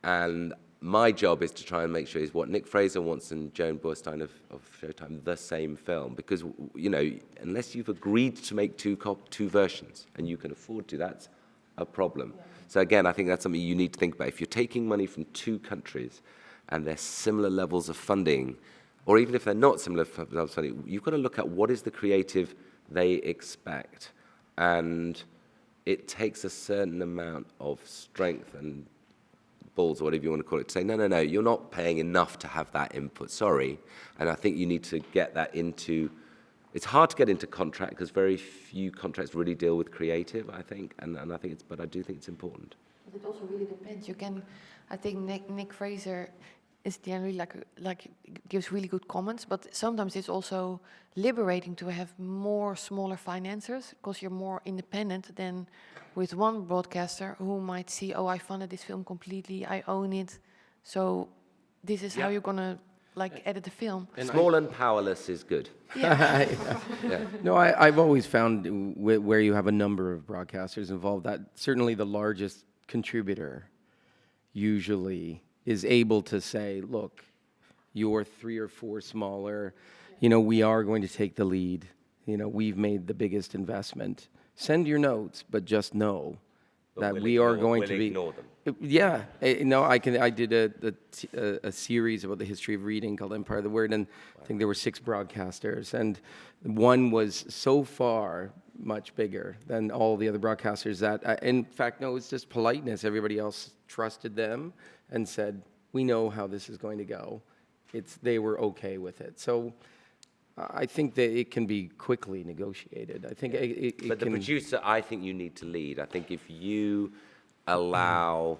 and my job is to try and make sure is what Nick Fraser wants and Joan Borstein of Showtime, the same film. Because, you know, unless you've agreed to make two versions, and you can afford to, that's a problem. Yeah. So again, I think that's something you need to think about. If you're taking money from two countries, and they're similar levels of funding, or even if they're not similar levels of funding, you've got to look at what is the creative they expect. And it takes a certain amount of strength and balls, or whatever you want to call it, to say, no, you're not paying enough to have that input, sorry. And I think you need to get that into, it's hard to get into contract because very few contracts really deal with creative, I think, and I think it's, but I do think it's important. But it also really depends. You can, I think Nick Fraser is generally like gives really good comments, but sometimes it's also liberating to have more smaller financiers because you're more independent than with one broadcaster who might see, oh, I funded this film completely, I own it, so this is how you're gonna like edit the film. Small and powerless is good. Yeah. Yeah. No, I've always found where you have a number of broadcasters involved, that certainly the largest contributor usually is able to say, look, you're 3 or 4 smaller, we are going to take the lead. We've made the biggest investment. Send your notes, but just know that we are going to be. Ignore them. Yeah, I did a series about the history of reading called Empire of the Word, and I think there were 6 broadcasters, and one was so far much bigger than all the other broadcasters that, in fact, no, it's just politeness. Everybody else trusted them and said, we know how this is going to go. They were okay with it. So I think that it can be quickly negotiated. I think it But the can, producer, I think you need to lead. I think if you allow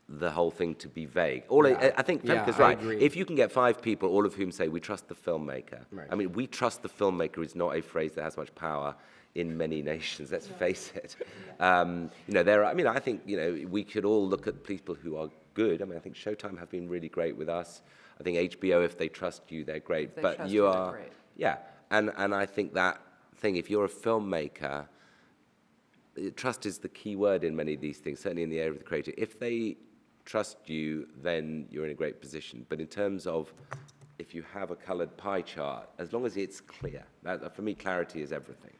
the whole thing to be vague, I think Filmmaker's right. agree. If you can get 5 people, all of whom say, we trust the filmmaker. Right. I mean, we trust the filmmaker is not a phrase that has much power in many nations, let's face it. I think, we could all look at people who are good. I mean, I think Showtime have been really great with us. I think HBO, if they trust you, they're great. If they but trust you you, they're are, great. yeah. And I think that thing, if you're a filmmaker, trust is the key word in many of these things, certainly in the area of the creative. If they trust you, then you're in a great position. But in terms of if you have a colored pie chart, as long as it's clear, for me, clarity is everything.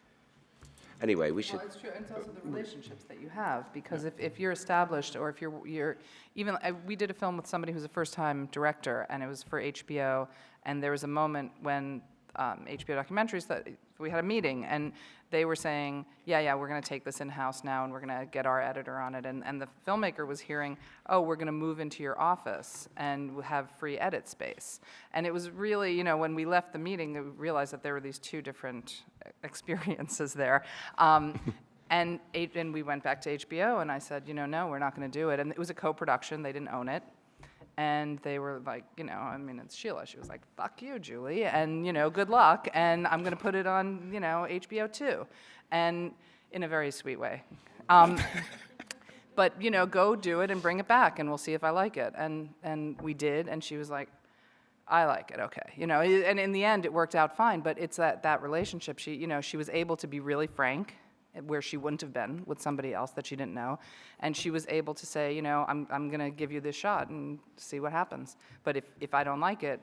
Anyway, we should. Well, it's true, and it's also the relationships that you have, because if you're established, or if you're even, we did a film with somebody who's a first-time director, and it was for HBO, and there was a moment when HBO Documentaries, that we had a meeting, and they were saying, yeah, we're going to take this in-house now, and we're going to get our editor on it, and the filmmaker was hearing, oh, we're going to move into your office and have free edit space. And it was really, when we left the meeting, we realized that there were these 2 different experiences there. And we went back to HBO, and I said, no, we're not going to do it. And it was a co-production. They didn't own it. And they were like, it's Sheila. She was like, fuck you, Julie, and, good luck, and I'm going to put it on, HBO too, and in a very sweet way. But, go do it and bring it back, and we'll see if I like it. And we did, and she was like, I like it, okay. And in the end, it worked out fine, but it's that relationship. She was able to be really frank, where she wouldn't have been with somebody else that she didn't know. And she was able to say, I'm going to give you this shot and see what happens. But if I don't like it,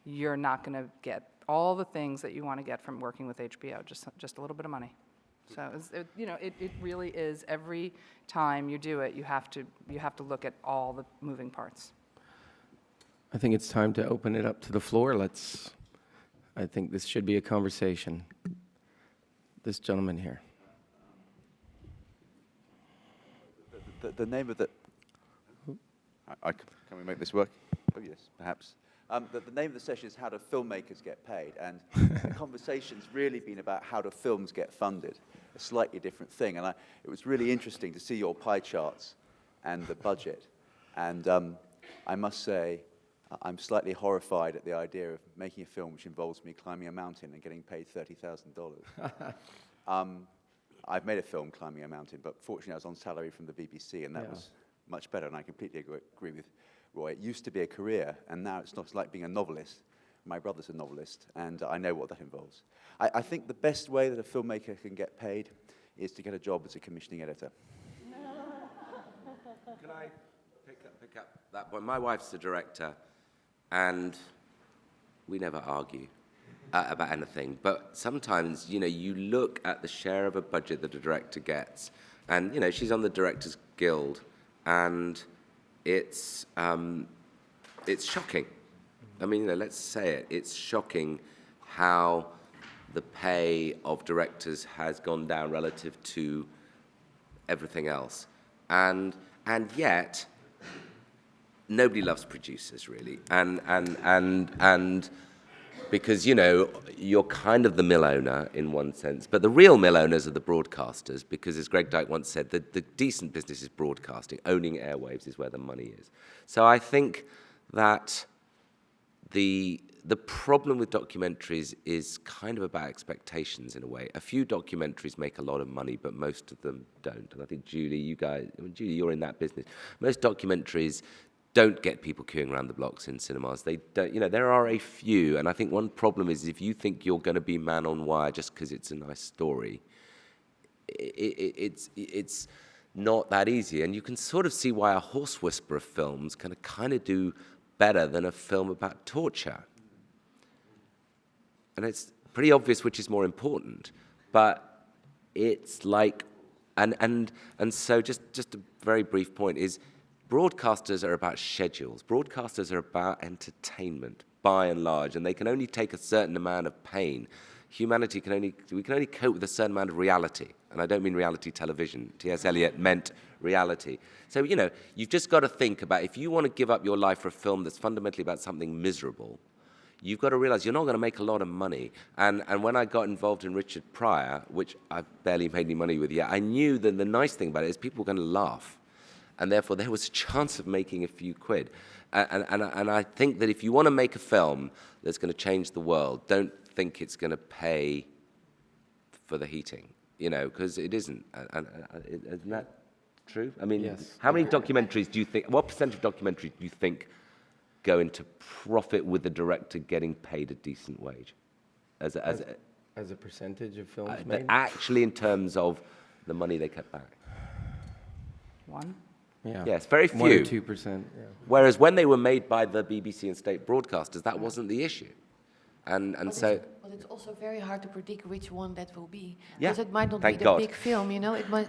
you're not going to get all the things that you want to get from working with HBO, just a little bit of money. So, it really is, every time you do it, you have to look at all the moving parts. I think it's time to open it up to the floor. I think this should be a conversation. This gentleman here. The name of the... Can we make this work? Oh, yes, perhaps. The name of the session is How Do Filmmakers Get Paid? And the conversation's really been about how do films get funded, a slightly different thing. And it was really interesting to see your pie charts and the budget. And I must say, I'm slightly horrified at the idea of making a film which involves me climbing a mountain and getting paid $30,000. I've made a film, Climbing a Mountain, but fortunately I was on salary from the BBC, and that was much better, and I completely agree with Roy. It used to be a career, and now it's not like being a novelist. My brother's a novelist, and I know what that involves. I think the best way that a filmmaker can get paid is to get a job as a commissioning editor. Can I pick up that point? My wife's the director, and we never argue about anything. But sometimes, you look at the share of a budget that a director gets, and, she's on the Directors Guild, and it's it's shocking. I mean, let's say it. It's shocking how the pay of directors has gone down relative to everything else. And yet, nobody loves producers, really. And because, you're kind of the mill owner in one sense, but the real mill owners are the broadcasters, because as Greg Dyke once said, the decent business is broadcasting. Owning airwaves is where the money is. So I think that the problem with documentaries is kind of about expectations in a way. A few documentaries make a lot of money, but most of them don't. And I think, Julie, you're in that business. Most documentaries don't get people queuing around the blocks in cinemas. They don't, there are a few, and I think one problem is if you think you're going to be man on wire just because it's a nice story, it's not that easy. And you can sort of see why a horse whisperer films can kind of do better than a film about torture. And it's pretty obvious which is more important, but it's like, and so just a very brief point is, broadcasters are about schedules. Broadcasters are about entertainment, by and large, and they can only take a certain amount of pain. Humanity we can only cope with a certain amount of reality, and I don't mean reality television. T.S. Eliot meant reality. So, you've just got to think about, if you want to give up your life for a film that's fundamentally about something miserable, you've got to realize you're not going to make a lot of money. And when I got involved in Richard Pryor, which I've barely made any money with yet, I knew that the nice thing about it is people were going to laugh. And therefore, there was a chance of making a few quid. And I think that if you want to make a film that's going to change the world, don't think it's going to pay for the heating, because it isn't. Isn't that true? I mean, yes. How many documentaries do you think, what percentage of documentaries do you think go into profit with the director getting paid a decent wage? As a percentage of films made? Actually, in terms of the money they get back. 1? Yeah. Yes, very few. 1 or 2%. Yeah. Whereas when they were made by the BBC and state broadcasters, that wasn't the issue. And so... But it's also very hard to predict which one that will be. Yeah, Because it might not thank be the God. big film,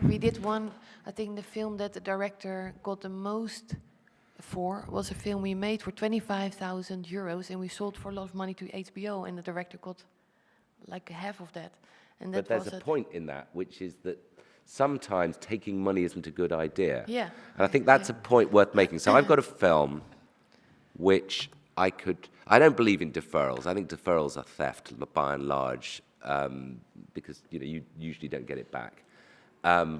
we did one, I think the film that the director got the most for was a film we made for 25,000 euros, and we sold for a lot of money to HBO, and the director got like half of that. And that But there's a point in that, which is that sometimes taking money isn't a good idea. Yeah. And I think that's a point worth making. So I've got a film which I don't believe in deferrals. I think deferrals are theft by and large, because you usually don't get it back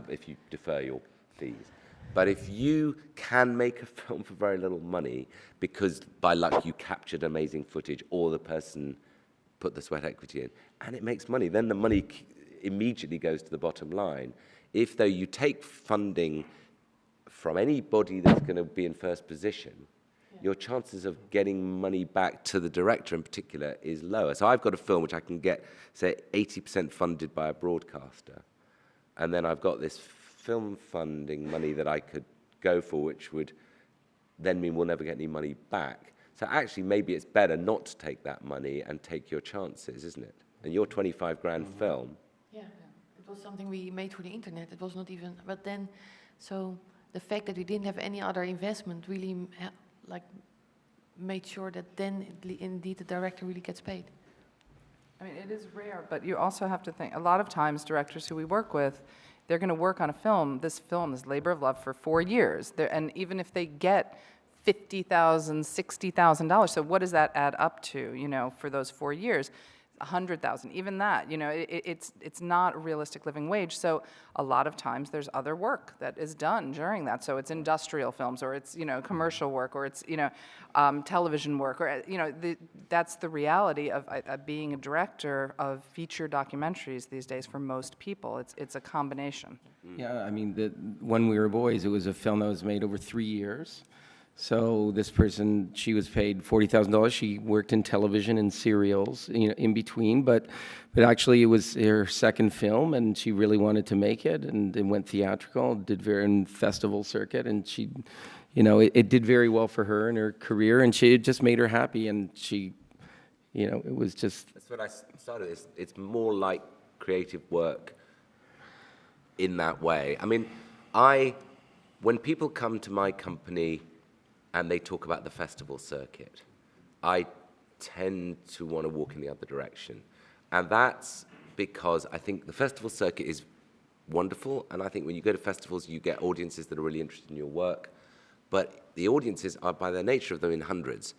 if you defer your fees. But if you can make a film for very little money because by luck you captured amazing footage or the person put the sweat equity in, and it makes money, then the money immediately goes to the bottom line. If, though, you take funding from anybody that's going to be in first position, your chances of getting money back to the director in particular is lower. So I've got a film which I can get, say, 80% funded by a broadcaster, and then I've got this film funding money that I could go for, which would then mean we'll never get any money back. So actually, maybe it's better not to take that money and take your chances, isn't it? And your 25 grand film... Yeah, it was something we made for the internet. It was not even, but then, so the fact that we didn't have any other investment really made sure that then indeed the director really gets paid. I mean, it is rare, but you also have to think, a lot of times directors who we work with, they're going to work on a film, this labor of love for 4 years. And even if they get $50,000, $60,000, so what does that add up to, for those 4 years? 100,000, even that, it's not a realistic living wage. So a lot of times there's other work that is done during that. So it's industrial films, or it's commercial work, or it's television work, or that's the reality of being a director of feature documentaries these days for most people. It's a combination. Yeah, I mean, When We Were Boys, it was a film that was made over 3 years. So this person, she was paid $40,000. She worked in television and serials, in between. But actually, it was her second film, and she really wanted to make it, and it went theatrical. Did very in festival circuit, and she, it did very well for her in her career, and it just made her happy. And she, it was just. That's what I started. It's more like creative work in that way. I mean, when people come to my company and they talk about the festival circuit. I tend to want to walk in the other direction. And that's because I think the festival circuit is wonderful, and I think when you go to festivals, you get audiences that are really interested in your work, but the audiences are, by the nature of them, in hundreds.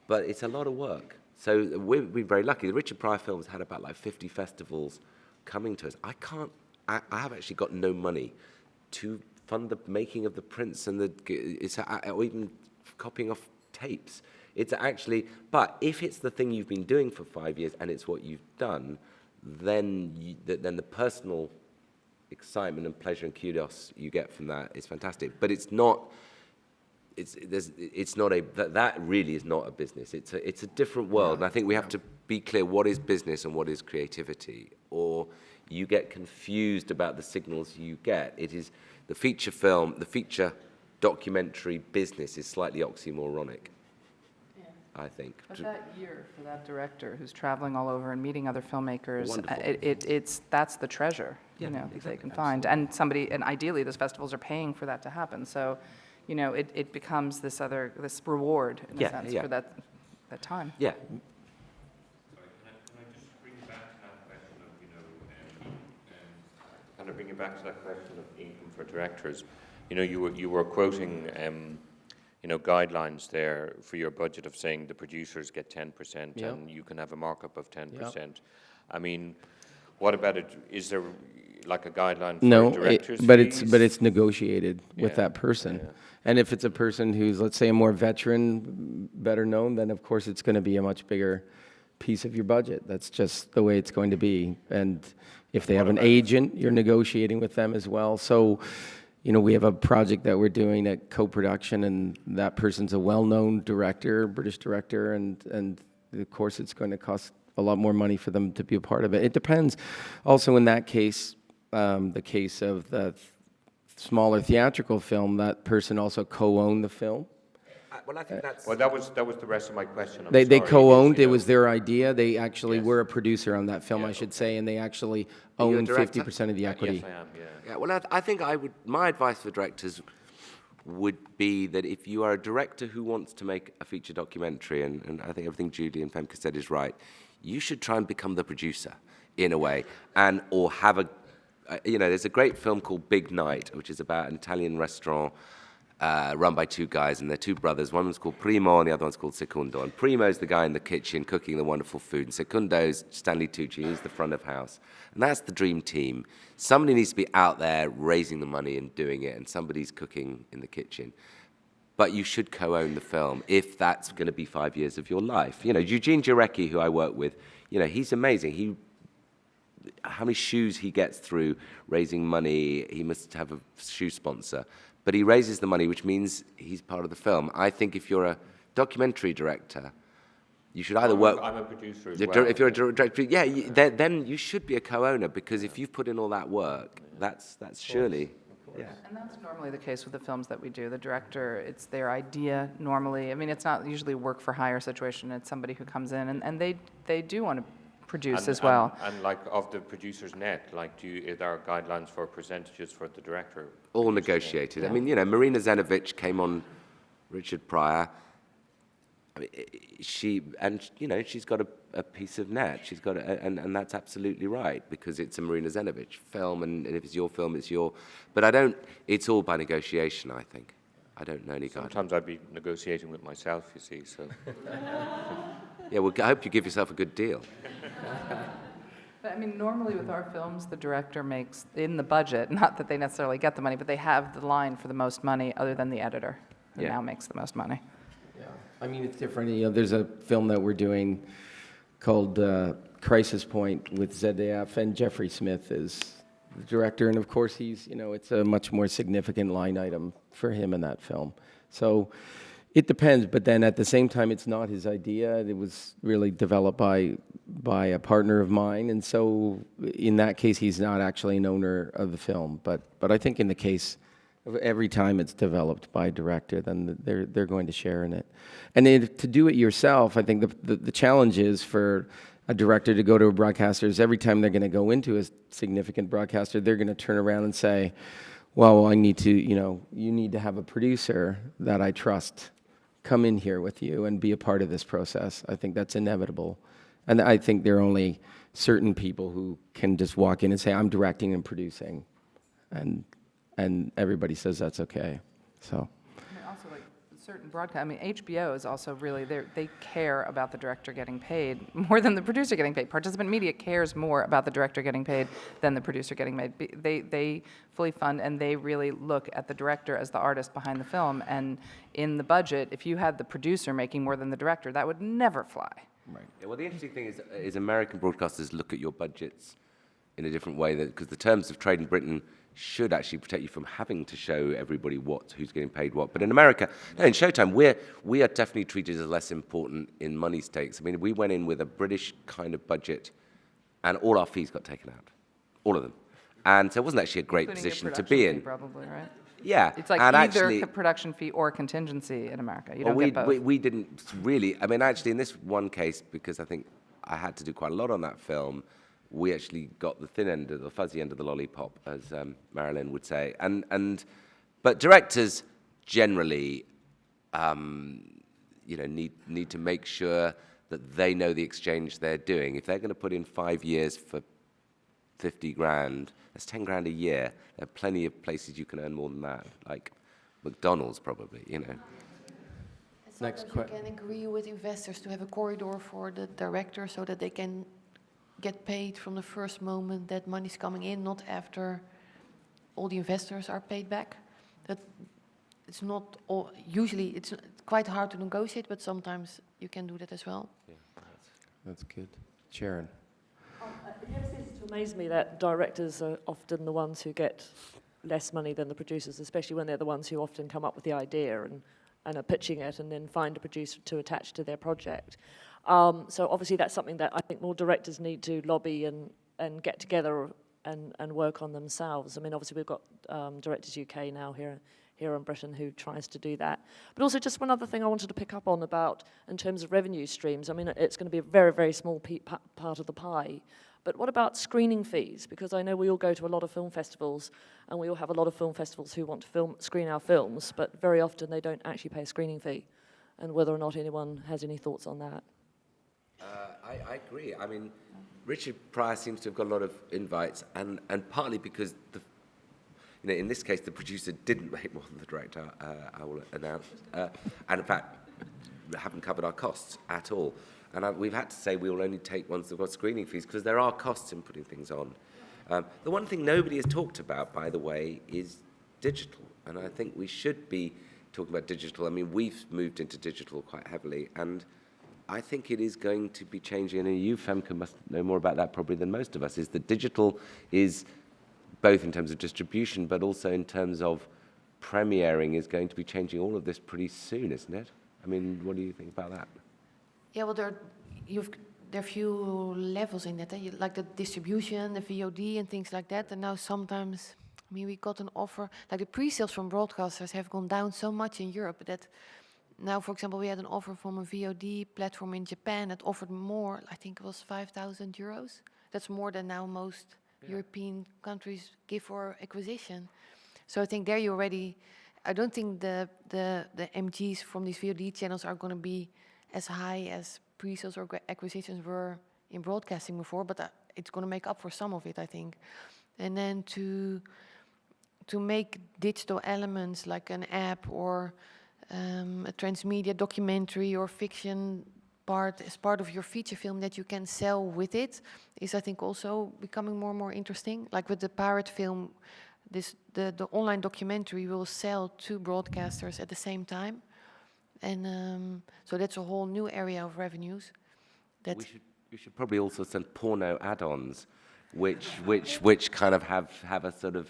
But it's a lot of work. So we've been very lucky. The Richard Pryor films had about like 50 festivals coming to us. I have actually got no money to fund the making of the prints and or even copying off tapes. It's actually, but if it's the thing you've been doing for 5 years and it's what you've done, then the personal excitement and pleasure and kudos you get from that is fantastic. But it's not. That really is not a business. It's a different world, and I think we have to be clear what is business and what is creativity, or you get confused about the signals you get. It is the feature film, the feature documentary business is slightly oxymoronic, I think. But that year for that director who's traveling all over and meeting other filmmakers, Wonderful. that's the treasure, Yeah, that they exactly, can find. And ideally, those festivals are paying for that to happen. So, it becomes this reward in a sense for that time. Yeah. Sorry, can I just bring you back to that question of, kind of bring you back to that question of income for directors? You were quoting, guidelines there for your budget of saying the producers get 10% Yeah. and you can have a markup of 10%. I mean, what about it? Is there like a guideline for No, directors' but fees? it's negotiated with Yeah, that person. yeah. And if it's a person who's, let's say, a more veteran, better known, then of course it's going to be a much bigger piece of your budget. That's just the way it's going to be. And if they have an agent, you're negotiating with them as well. So, we have a project that we're doing at co-production, and that person's a well-known director, British director, and of course it's going to cost a lot more money for them to be a part of it. It depends. Also, in that case, the case of the smaller theatrical film, that person also co-owned the film. Well, I think that's. Well, that was the rest of my question. I'm They sorry, co-owned. is, It was their idea. They actually Yes. were a producer on that film, Yeah, I should okay. say, and they actually Are you a owned director? 50% of the equity. Yes, I am. Yeah. Yeah, well, I think my advice for directors would be that if you are a director who wants to make a feature documentary, and I think everything Judy and Femke said is right, you should try and become the producer in a way, or have there's a great film called Big Night, which is about an Italian restaurant run by two guys, and they're two brothers. One was called Primo, and the other one's called Secondo. And Primo's the guy in the kitchen cooking the wonderful food, and Secondo's Stanley Tucci, he's the front of house. And that's the dream team. Somebody needs to be out there raising the money and doing it, and somebody's cooking in the kitchen. But you should co-own the film if that's going to be 5 years of your life. Eugene Jarecki, who I work with, he's amazing. How many shoes he gets through raising money, he must have a shoe sponsor. But he raises the money, which means he's part of the film. I think if you're a documentary director, you should either work. I'm a producer as well. If you're a director, then you should be a co-owner, because if you've put in all that work, that's surely. Yeah. And that's normally the case with the films that we do. The director, it's their idea normally. I mean, it's not usually a work for hire situation. It's somebody who comes in, and they do want to produce as well. And like of the producer's net, like are there guidelines for percentages for the director? All negotiated. I mean, Marina Zenovich came on Richard Pryor. I mean, she's got a piece of net. She's got and that's absolutely right, because it's a Marina Zenovich film, and if it's your film, it's your. But it's all by negotiation, I think. I don't know any guidelines. Sometimes I'd be negotiating with myself, you see. So Yeah, well, I hope you give yourself a good deal. But I mean, normally with our films, the director makes in the budget, not that they necessarily get the money, but they have the line for the most money other than the editor, who Yeah. now makes the most money. Yeah, I mean, it's different. There's a film that we're doing called Crisis Point with ZDF, and Jeffrey Smith is the director, and of course it's a much more significant line item for him in that film. So it depends, but then at the same time, it's not his idea. It was really developed by a partner of mine, and so in that case, he's not actually an owner of the film. But I think in the case of every time it's developed by a director, then they're going to share in it. And then to do it yourself, I think the challenge is for a director to go to a broadcaster is every time they're going to go into a significant broadcaster, they're going to turn around and say, well, I need to, you need to have a producer that I trust come in here with you and be a part of this process. I think that's inevitable. And I think there are only certain people who can just walk in and say, I'm directing and producing. And everybody says that's okay. So. Also, like certain broadcast, I mean, HBO is also really, they care about the director getting paid more than the producer getting paid. Participant media cares more about the director getting paid than the producer getting paid. They fully fund, and they really look at the director as the artist behind the film. And in the budget, if you had the producer making more than the director, that would never fly. Right. Yeah, well, the interesting thing is American broadcasters look at your budgets in a different way, because the terms of trade in Britain should actually protect you from having to show everybody who's getting paid what. But in America, no, in Showtime, we are definitely treated as less important in money stakes. I mean, we went in with a British kind of budget, and all our fees got taken out, all of them. And so it wasn't actually a great Including your position to production be fee, in. probably, right? Yeah, It's like and either actually, production fee or contingency in America. You well, don't get both. we didn't really. I mean, actually, in this one case, because I think I had to do quite a lot on that film, we actually got the thin end of the fuzzy end of the lollipop, as Marilyn would say. But directors generally, need to make sure that they know the exchange they're doing. If they're going to put in 5 years for 50 grand, that's 10 grand a year. There are plenty of places you can earn more than that, like McDonald's probably, Next You can agree with investors to have a corridor for the director so that they can get paid from the first moment that money's coming in, not after all the investors are paid back. That it's not all, usually it's quite hard to negotiate, but sometimes you can do that as well. Yeah, That's good. Sharon. It never ceases to amaze me that directors are often the ones who get less money than the producers, especially when they're the ones who often come up with the idea and are pitching it and then find a producer to attach to their project. So obviously that's something that I think more directors need to lobby and get together and work on themselves. I mean, obviously we've got Directors UK now here in Britain who tries to do that. But also just one other thing I wanted to pick up on about in terms of revenue streams. I mean, it's going to be a very, very small part of the pie. But what about screening fees? Because I know we all go to a lot of film festivals, and we all have a lot of film festivals who want to screen our films, but very often they don't actually pay a screening fee. And whether or not anyone has any thoughts on that. I agree. I mean, Richard Pryor seems to have got a lot of invites, and partly because in this case, the producer didn't make more than the director, I will announce, and in fact, haven't covered our costs at all. And we've had to say we will only take ones that have got screening fees, because there are costs in putting things on. The one thing nobody has talked about, by the way, is digital, and I think we should be talking about digital. I mean, we've moved into digital quite heavily, and I think it is going to be changing, and you, Femke, must know more about that probably than most of us, is that digital is, both in terms of distribution, but also in terms of premiering, is going to be changing all of this pretty soon, isn't it? I mean, what do you think about that? Yeah, well, there are few levels in that, like the distribution, the VOD and things like that. And now sometimes, I mean, we got an offer, like the pre-sales from broadcasters have gone down so much in Europe that now, for example, we had an offer from a VOD platform in Japan that offered more, I think it was 5,000 euros. That's more than now most European countries give for acquisition. So I think there you already, I don't think the MGs from these VOD channels are going to be as high as pre-sales or acquisitions were in broadcasting before, but it's going to make up for some of it, I think. And then to make digital elements like an app or a transmedia documentary or fiction part as part of your feature film that you can sell with it is, I think, also becoming more and more interesting. Like with the pirate film, the online documentary will sell to broadcasters at the same time. And so that's a whole new area of revenues. That We should probably also send porno add-ons, which kind of have a sort of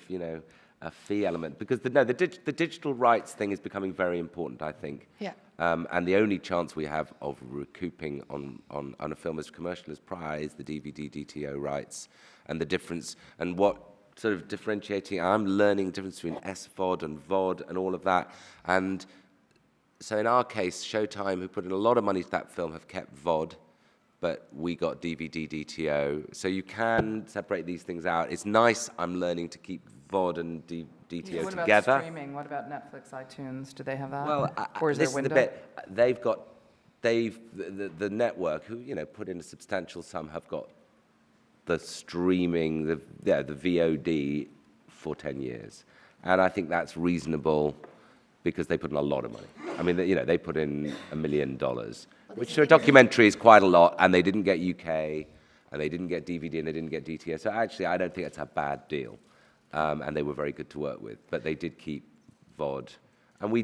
a fee element, because the digital rights thing is becoming very important, I think. Yeah. And the only chance we have of recouping on a film as commercial as Pryor is the DVD DTO rights, and the difference and what sort of differentiating. I'm learning the difference between SVOD and VOD and all of that, and so in our case, Showtime, who put in a lot of money to that film, have kept VOD, but we got DVD DTO. So you can separate these things out. It's nice I'm learning to keep VOD and DTO What about together. streaming? What about Netflix, iTunes? Do they have that? Well, or is there this a is the window? bit. The network, who put in a substantial sum, have got the streaming, the VOD for 10 years, and I think that's reasonable because they put in a lot of money. I mean, they put in $1 million, which for a documentary is quite a lot, and they didn't get UK, and they didn't get DVD, and they didn't get DTS. So actually, I don't think it's a bad deal, and they were very good to work with. But they did keep VOD, and we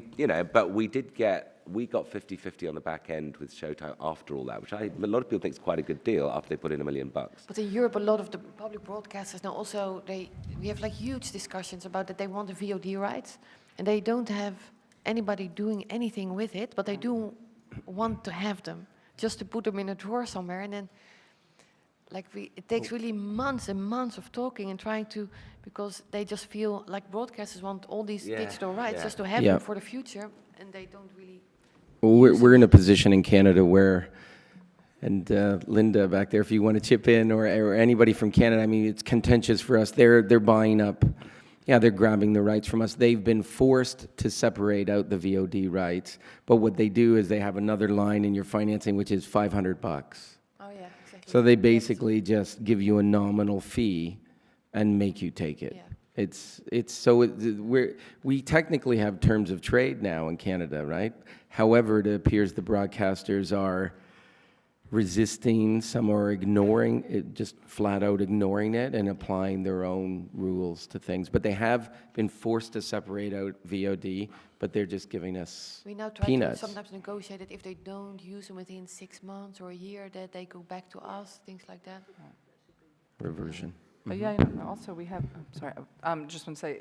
got 50-50 on the back end with Showtime after all that, which a lot of people think is quite a good deal after they put in $1 million. But in Europe, a lot of the public broadcasters now also, we have like huge discussions about that they want the VOD rights, and they don't have anybody doing anything with it, but they do want to have them, just to put them in a drawer somewhere, and then it takes really months and months of talking and trying to, because they just feel like broadcasters want all these digital rights just to have them for the future, and they don't really. Well, we're in a position in Canada where, and Linda back there, if you want to chip in, or anybody from Canada, I mean, it's contentious for us. They're buying up, they're grabbing the rights from us. They've been forced to separate out the VOD rights, but what they do is they have another line in your financing, which is $500. Oh yeah, exactly. So they basically just give you a nominal fee and make you take it. Yeah. We technically have terms of trade now in Canada, right? However, it appears the broadcasters are resisting, some are ignoring it, just flat out ignoring it and applying their own rules to things. But they have been forced to separate out VOD, but they're just giving us We now try peanuts. to sometimes negotiate it if they don't use them within 6 months or a year, that they go back to us, things like that. Reversion. But also we have, just want to say,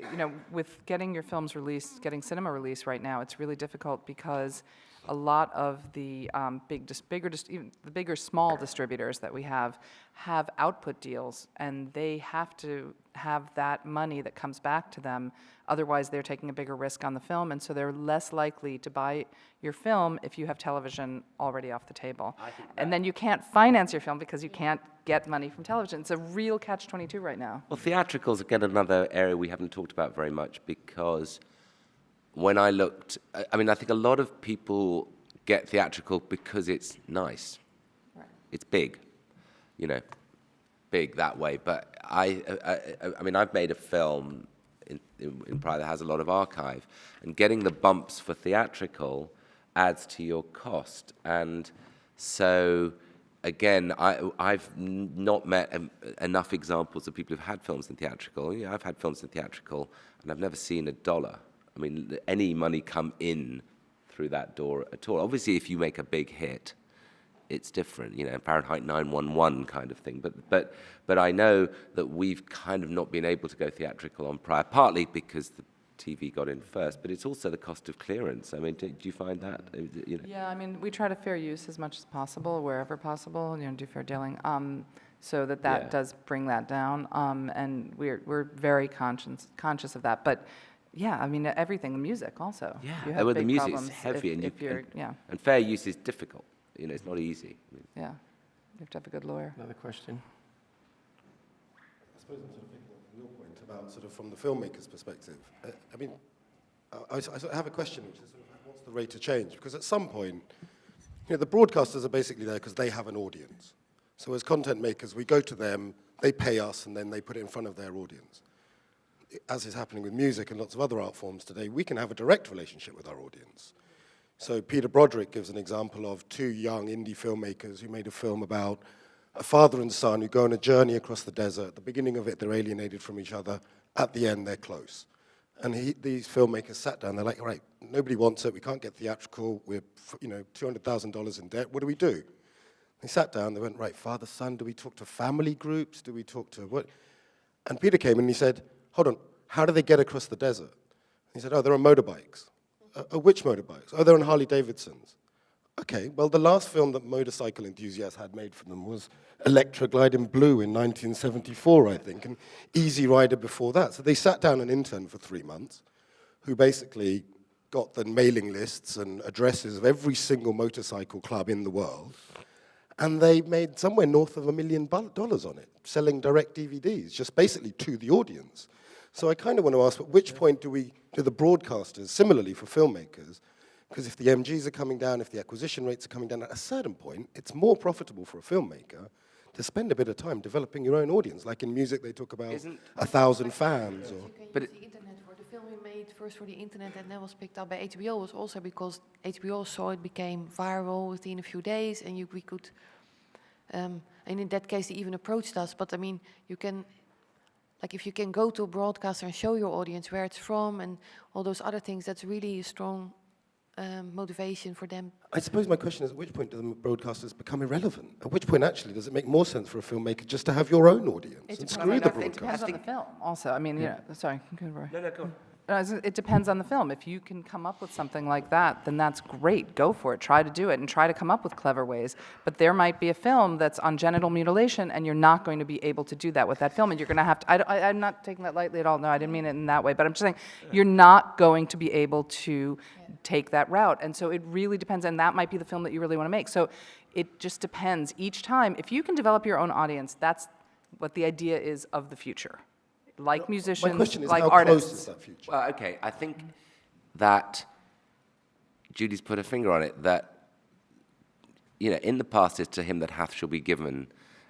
with getting your films released, getting cinema released right now, it's really difficult because a lot of the bigger small distributors that we have output deals, and they have to have that money that comes back to them. Otherwise, they're taking a bigger risk on the film, and so they're less likely to buy your film if you have television already off the table. And then you can't finance your film because you can't get money from television. It's a real catch-22 right now. Well, theatricals, again, another area we haven't talked about very much, because when I looked, I think a lot of people get theatrical because it's nice. Right. It's big, big that way. But I've made a film in Prague that has a lot of archive, and getting the bumps for theatrical adds to your cost. And so, again, I've not met enough examples of people who've had films in theatrical. I've had films in theatrical, and I've never seen $1. I mean, any money come in through that door at all. Obviously, if you make a big hit, it's different, Fahrenheit 9/11 kind of thing. But I know that we've kind of not been able to go theatrical on Prior, partly because the TV got in first, but it's also the cost of clearance. I mean, do you find that? Yeah, we try to fair use as much as possible, wherever possible, do fair dealing, so that does bring that down, and we're very conscious of that. But yeah, everything, the music also. Yeah, you have the big music is problems heavy, and fair use is difficult. It's not easy. Yeah, you have to have a good lawyer. Another question. I suppose I'm sort of picking up from your point about sort of from the filmmaker's perspective. I sort of have a question, which is sort of what's the rate of change? Because at some point, the broadcasters are basically there because they have an audience. So as content makers, we go to them, they pay us, and then they put it in front of their audience. As is happening with music and lots of other art forms today, we can have a direct relationship with our audience. So Peter Broderick gives an example of 2 young indie filmmakers who made a film about a father and son who go on a journey across the desert. At the beginning of it, they're alienated from each other. At the end, they're close. And these filmmakers sat down. They're like, all right, nobody wants it. We can't get theatrical. We're, $200,000 in debt. What do we do? They sat down. They went, right, father, son, do we talk to family groups? Do we talk to what? And Peter came in and he said, hold on, how do they get across the desert? He said, they're on motorbikes. Which motorbikes? They're on Harley Davidsons. Okay, well, the last film that motorcycle enthusiasts had made for them was Electra Glide in Blue in 1974, I think, and Easy Rider before that. So they sat down an intern for 3 months who basically got the mailing lists and addresses of every single motorcycle club in the world, and they made somewhere north of $1 million on it, selling direct DVDs, just basically to the audience. So I kind of want to ask, at which point do the broadcasters, similarly for filmmakers, because if the MGs are coming down, if the acquisition rates are coming down, at a certain point, it's more profitable for a filmmaker to spend a bit of time developing your own audience. Like in music, they talk about 1,000 fans. Or You can But use the internet for the film we made first for the internet and then was picked up by HBO was also because HBO saw it became viral within a few days and we could, and in that case they even approached us. But I mean, you can, like if you can go to a broadcaster and show your audience where it's from and all those other things, that's really a strong motivation for them. I suppose my question is, at which point do the broadcasters become irrelevant? At which point, actually, does it make more sense for a filmmaker just to have your own audience and screw the It depends broadcaster? on the film also. I mean, sorry, go Roy. No, go on. It depends on the film. If you can come up with something like that, then that's great. Go for it. Try to do it and try to come up with clever ways. But there might be a film that's on genital mutilation, and you're not going to be able to do that with that film. And you're going to have to. I'm not taking that lightly at all. No, I didn't mean it in that way. But I'm just saying you're not going to be able to take that route. And so it really depends. And that might be the film that you really want to make. So it just depends each time. If you can develop your own audience, that's what the idea is of the future. Like musicians, My question is, like how artists. close is that future? Well, okay, I think that Judy's put her finger on it, that, you know, in the past is to him that hath shall be given,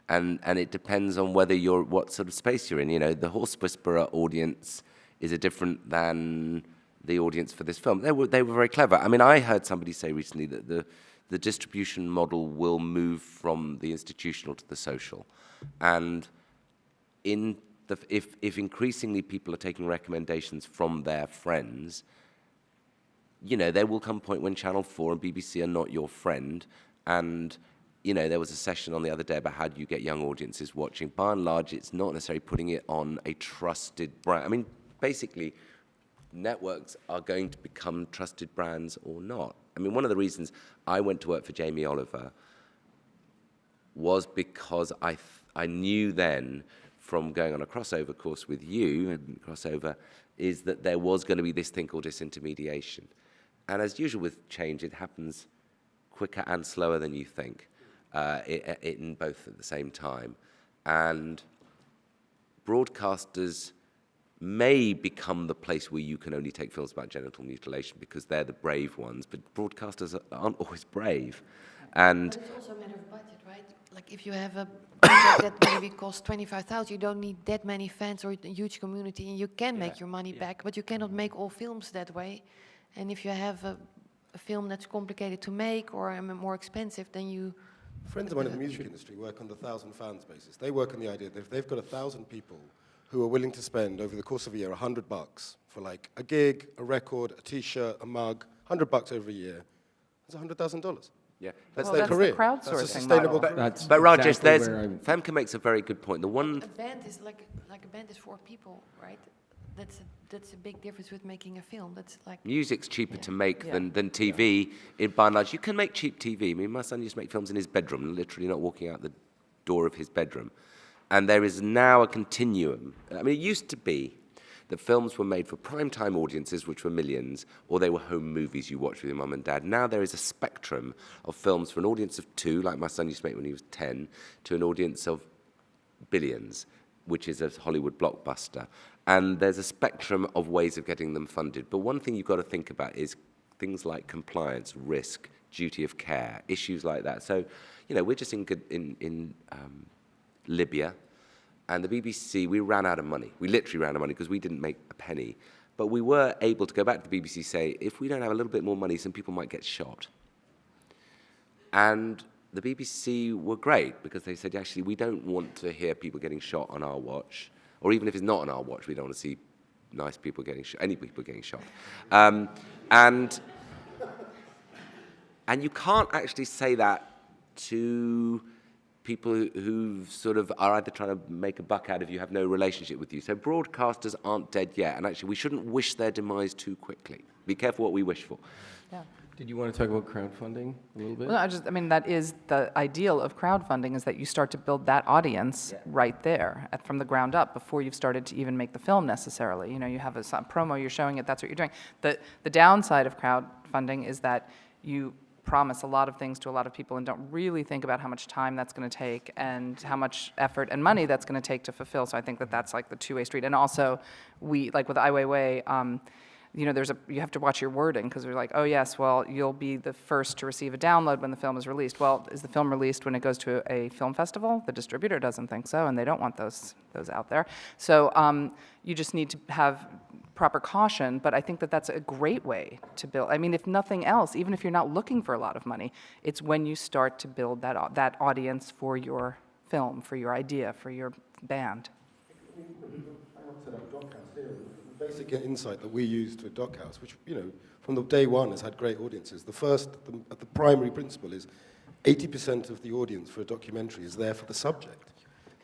and it depends on whether you're, what sort of space you're in. You know, the Horse Whisperer audience is a different than the audience for this film. They were very clever. I mean, I heard somebody say recently that the distribution model will move from the institutional to the social, and if increasingly people are taking recommendations from their friends, you know, there will come a point when Channel 4 and BBC are not your friend. And, you know, there was a session on the other day about how do you get young audiences watching. By and large, it's not necessarily putting it on a trusted brand. I mean, basically, networks are going to become trusted brands or not. I mean, one of the reasons I went to work for Jamie Oliver was because I knew then, from going on a crossover course with you, and crossover is that there was going to be this thing called disintermediation. And as usual with change, it happens quicker and slower than you think, in both at the same time. And broadcasters may become the place where you can only take films about genital mutilation because they're the brave ones, but broadcasters aren't always brave. And But it's also a matter of budget, right? Like if you have a budget that maybe costs 25,000, you don't need that many fans or a huge community, and you can make your money back, but you cannot make all films that way. And if you have a film that's complicated to make or more expensive, then you... Friends of mine in the music industry work on the 1,000 fans basis. They work on the idea that if they've got 1,000 people who are willing to spend over the course of a year $100 for like a gig, a record, a T-shirt, a mug, $100 over a year, that's $100,000. yeah, That's Well, their that's the career. crowdsourcing That's a sustainable model. career. That's but Rajesh, exactly where I'm- Femke makes a very good point. The one, A band is like a band is 4 people, right? That's a big difference with making a film. That's like... music's cheaper to make Yeah. than TV. In by and large, you can make cheap TV. I mean, my son used to make films in his bedroom, literally not walking out the door of his bedroom. And there is now a continuum. I mean, it used to be that films were made for primetime audiences, which were millions, or they were home movies you watched with your mum and dad. Now there is a spectrum of films for an audience of 2, like my son used to make when he was 10, to an audience of billions, which is a Hollywood blockbuster. And there's a spectrum of ways of getting them funded. But one thing you've got to think about is things like compliance, risk, duty of care, issues like that. So, you know, we're just in Libya, and the BBC, we ran out of money. We literally ran out of money because we didn't make a penny. But we were able to go back to the BBC and say, if we don't have a little bit more money, some people might get shot. And the BBC were great because they said, actually, we don't want to hear people getting shot on our watch, or even if it's not on our watch, we don't want to see nice people getting shot, any people getting shot. And you can't actually say that to people who sort of are either trying to make a buck out of you, have no relationship with you. So broadcasters aren't dead yet, and actually we shouldn't wish their demise too quickly. Be careful what we wish for. Yeah. Did you want to talk about crowdfunding a little bit? Well, I mean, that is the ideal of crowdfunding, is that you start to build that audience right there from the ground up before you've started to even make the film necessarily. You know, you have a promo, you're showing it, that's what you're doing. The downside of crowdfunding is that you promise a lot of things to a lot of people and don't really think about how much time that's going to take and how much effort and money that's going to take to fulfill. So I think that that's like the two-way street. And also, we, like with Ai Weiwei, you know, you have to watch your wording, because we're like, oh yes, well, you'll be the first to receive a download when the film is released. Well, is the film released when it goes to a film festival? The distributor doesn't think so, and they don't want those out there. So you just need to have proper caution, but I think that that's a great way to build. I mean, if nothing else, even if you're not looking for a lot of money, it's when you start to build that audience for your film, for your idea, for your band. The basic insight that we used with DocHouse, which, you know, from the day one has had great audiences. The primary principle is 80% of the audience for a documentary is there for the subject.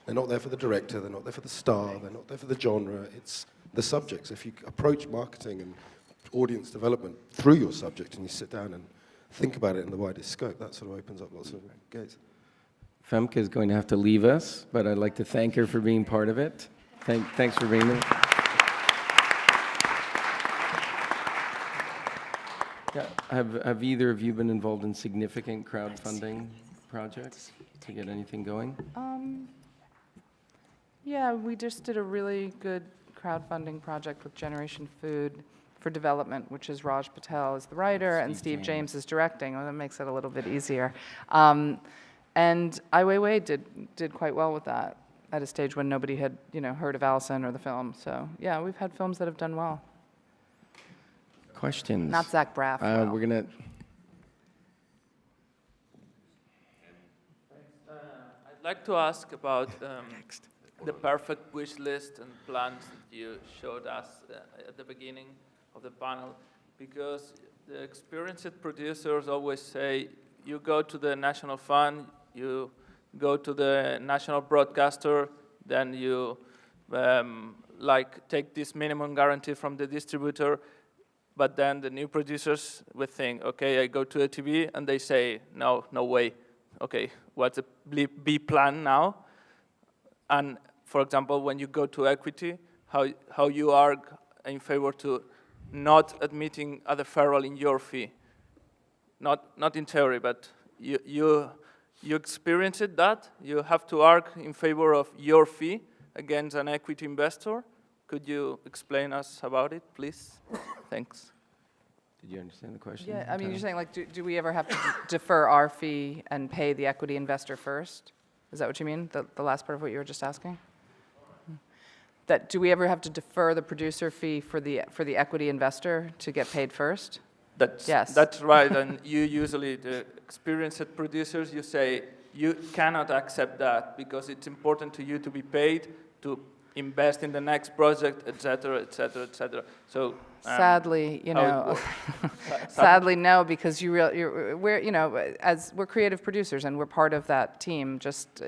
They're not there for the director, they're not there for the star, they're not there for the genre, it's the subjects. If you approach marketing and audience development through your subject and you sit down and think about it in the widest scope, that sort of opens up lots of gates. Femke is going to have to leave us, but I'd like to thank her for being part of it. Thanks for being there. Yeah, have either of you been involved in significant crowdfunding projects to get anything going? Yeah, we just did a really good crowdfunding project with Generation Food for Development, which is Raj Patel is the writer and Steve James is directing. Well, that makes it a little bit easier. And Ai Weiwei did quite well with that at a stage when nobody had, you know, heard of Allison or the film. So yeah, we've had films that have done well. Questions? Not Zach Braff. We're gonna. I'd like to ask about the perfect wish list and plans that you showed us at the beginning of the panel, because the experienced producers always say, you go to the national fund, you go to the national broadcaster, then you take this minimum guarantee from the distributor, but then the new producers would think, okay, I go to the TV, and they say, no way. Okay, what's the B plan now? And for example, when you go to equity, how you are in favor to not admitting a deferral in your fee? Not in theory, but you experienced that. You have to argue in favor of your fee against an equity investor. Could you explain us about it, please? Thanks. Did you understand the question? Yeah, I mean, you're saying, like, do we ever have to defer our fee and pay the equity investor first? Is that what you mean, the last part of what you were just asking? That do we ever have to defer the producer fee for the equity investor to get paid first? Yes. That's right, and you usually, the experienced producers, you say, you cannot accept that because it's important to you to be paid, to invest in the next project, et cetera, et cetera, et cetera. So sadly, you know, sadly no, because we're creative producers and we're part of that team, just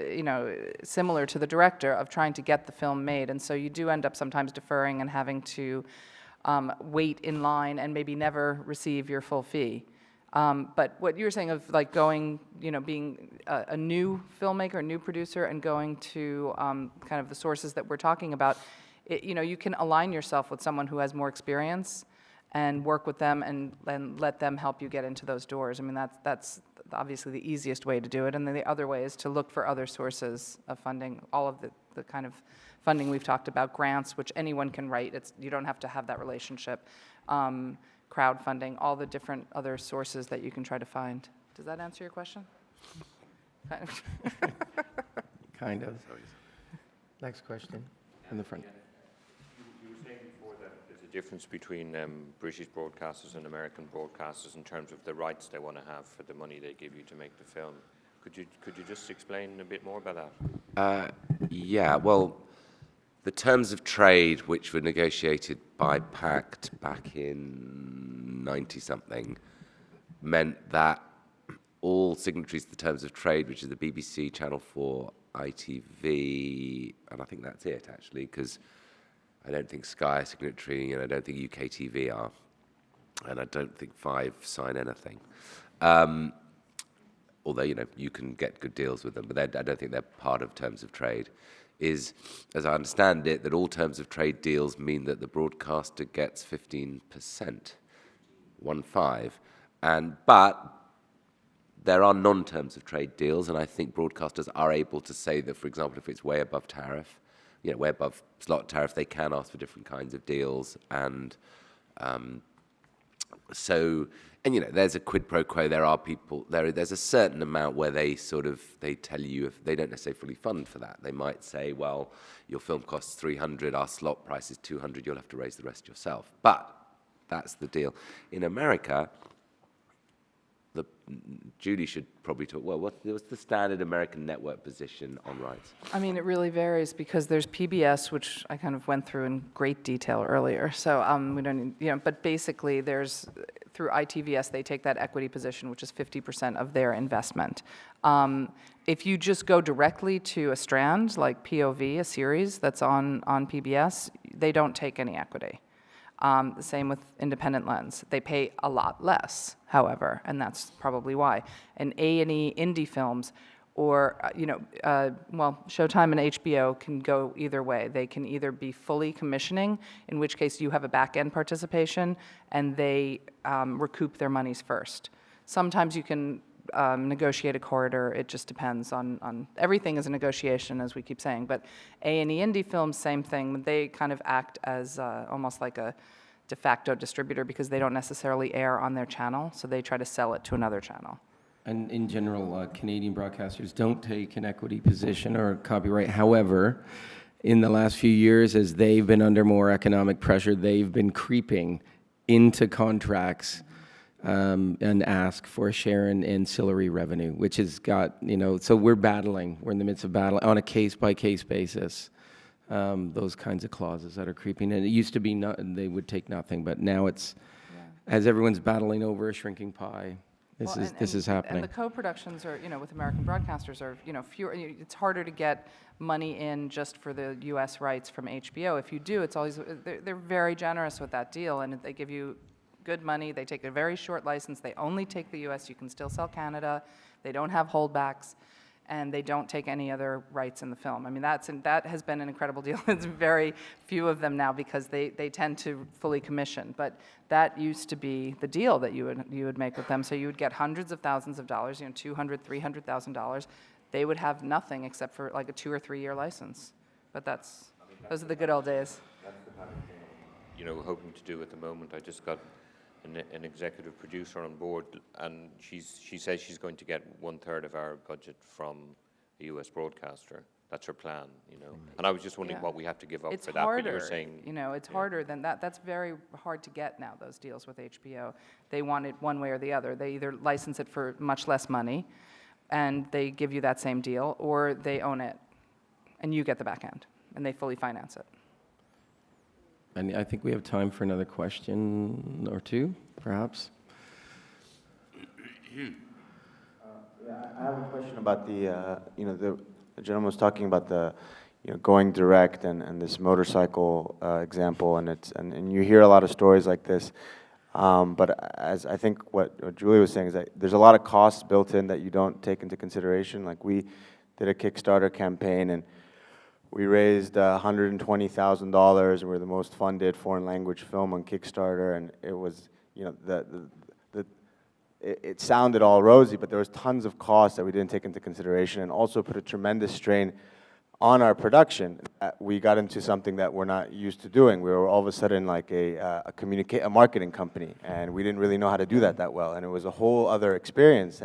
similar to the director of trying to get the film made, and so you do end up sometimes deferring and having to wait in line and maybe never receive your full fee. But what you were saying of like going, being a new filmmaker, a new producer, and going to kind of the sources that we're talking about, you can align yourself with someone who has more experience and work with them and let them help you get into those doors. I mean, that's obviously the easiest way to do it. And then the other way is to look for other sources of funding, all of the kind of funding we've talked about, grants, which anyone can write. You don't have to have that relationship. Crowdfunding, all the different other sources that you can try to find. Does that answer your question? Kind of. Next question in the front. You were saying before that there's a difference between British broadcasters and American broadcasters in terms of the rights they want to have for the money they give you to make the film. Could you just explain a bit more about that? Yeah, well, the terms of trade, which were negotiated by PACT back in 90-something, meant that all signatories to the terms of trade, which is the BBC, Channel 4, ITV, and I think that's it, actually, because I don't think Sky are signatory, and I don't think UK TV are, and I don't think Five sign anything. Although, you can get good deals with them, but I don't think they're part of terms of trade. Is, as I understand it, that all terms of trade deals mean that the broadcaster gets 15%, 1/5, but there are non-terms of trade deals, and I think broadcasters are able to say that, for example, if it's way above tariff, way above slot tariff, they can ask for different kinds of deals, and there's a quid pro quo. There are people there's a certain amount where they tell you, if they don't necessarily fully fund for that. They might say, well, your film costs 300, our slot price is 200, you'll have to raise the rest yourself. But that's the deal. In America, Judy should probably talk. Well, what's the standard American network position on rights? I mean, it really varies because there's PBS, which I kind of went through in great detail earlier. So we don't, but basically there's, through ITVS, they take that equity position, which is 50% of their investment. If you just go directly to a strand, like POV, a series that's on PBS, they don't take any equity. The same with Independent Lens. They pay a lot less, however, and that's probably why. And A&E indie films, or Showtime and HBO can go either way. They can either be fully commissioning, in which case you have a back-end participation, and they recoup their monies first. Sometimes you can negotiate a corridor. It just depends on everything is a negotiation, as we keep saying. But A&E indie films, same thing. They kind of act as almost like a de facto distributor because they don't necessarily air on their channel, so they try to sell it to another channel. And in general, Canadian broadcasters don't take an equity position or copyright. However, in the last few years, as they've been under more economic pressure, they've been creeping into contracts and ask for a share in ancillary revenue, which has got, so we're in the midst of battling on a case-by-case basis, those kinds of clauses that are creeping. And it used to be they would take nothing, but now it's, as everyone's battling over a shrinking pie, this is happening. And the co-productions are, with American broadcasters are, fewer. It's harder to get money in just for the U.S. rights from HBO. If you do, it's always, they're very generous with that deal, and they give you good money. They take a very short license. They only take the U.S. You can still sell Canada. They don't have holdbacks, and they don't take any other rights in the film. I mean, that has been an incredible deal. It's very few of them now because they tend to fully commission. But that used to be the deal that you would make with them. So you would get hundreds of thousands of dollars, $200,000, $300,000. They would have nothing except for like a 2 or 3 year license. But those are the good old days. That's the kind of thing, hoping to do at the moment. I just got an executive producer on board, and she says she's going to get 1/3 of our budget from a U.S. broadcaster. That's her plan, And I was just wondering what we have to give up It's for that. harder, But you're saying, it's harder than that. That's very hard to get now, those deals with HBO. They want it one way or the other. They either license it for much less money, and they give you that same deal, or they own it, and you get the back end, and they fully finance it. And I think we have time for another question or two, perhaps. I have a question about the gentleman was talking about the, going direct and this motorcycle example, and you hear a lot of stories like this. But as I think what Julie was saying is that there's a lot of costs built in that you don't take into consideration. Like we did a Kickstarter campaign, and we raised $120,000, and we're the most funded foreign language film on Kickstarter, and it was, it sounded all rosy, but there was tons of costs that we didn't take into consideration, and also put a tremendous strain on our production. We got into something that we're not used to doing. We were all of a sudden like a marketing company, and we didn't really know how to do that well, and it was a whole other experience.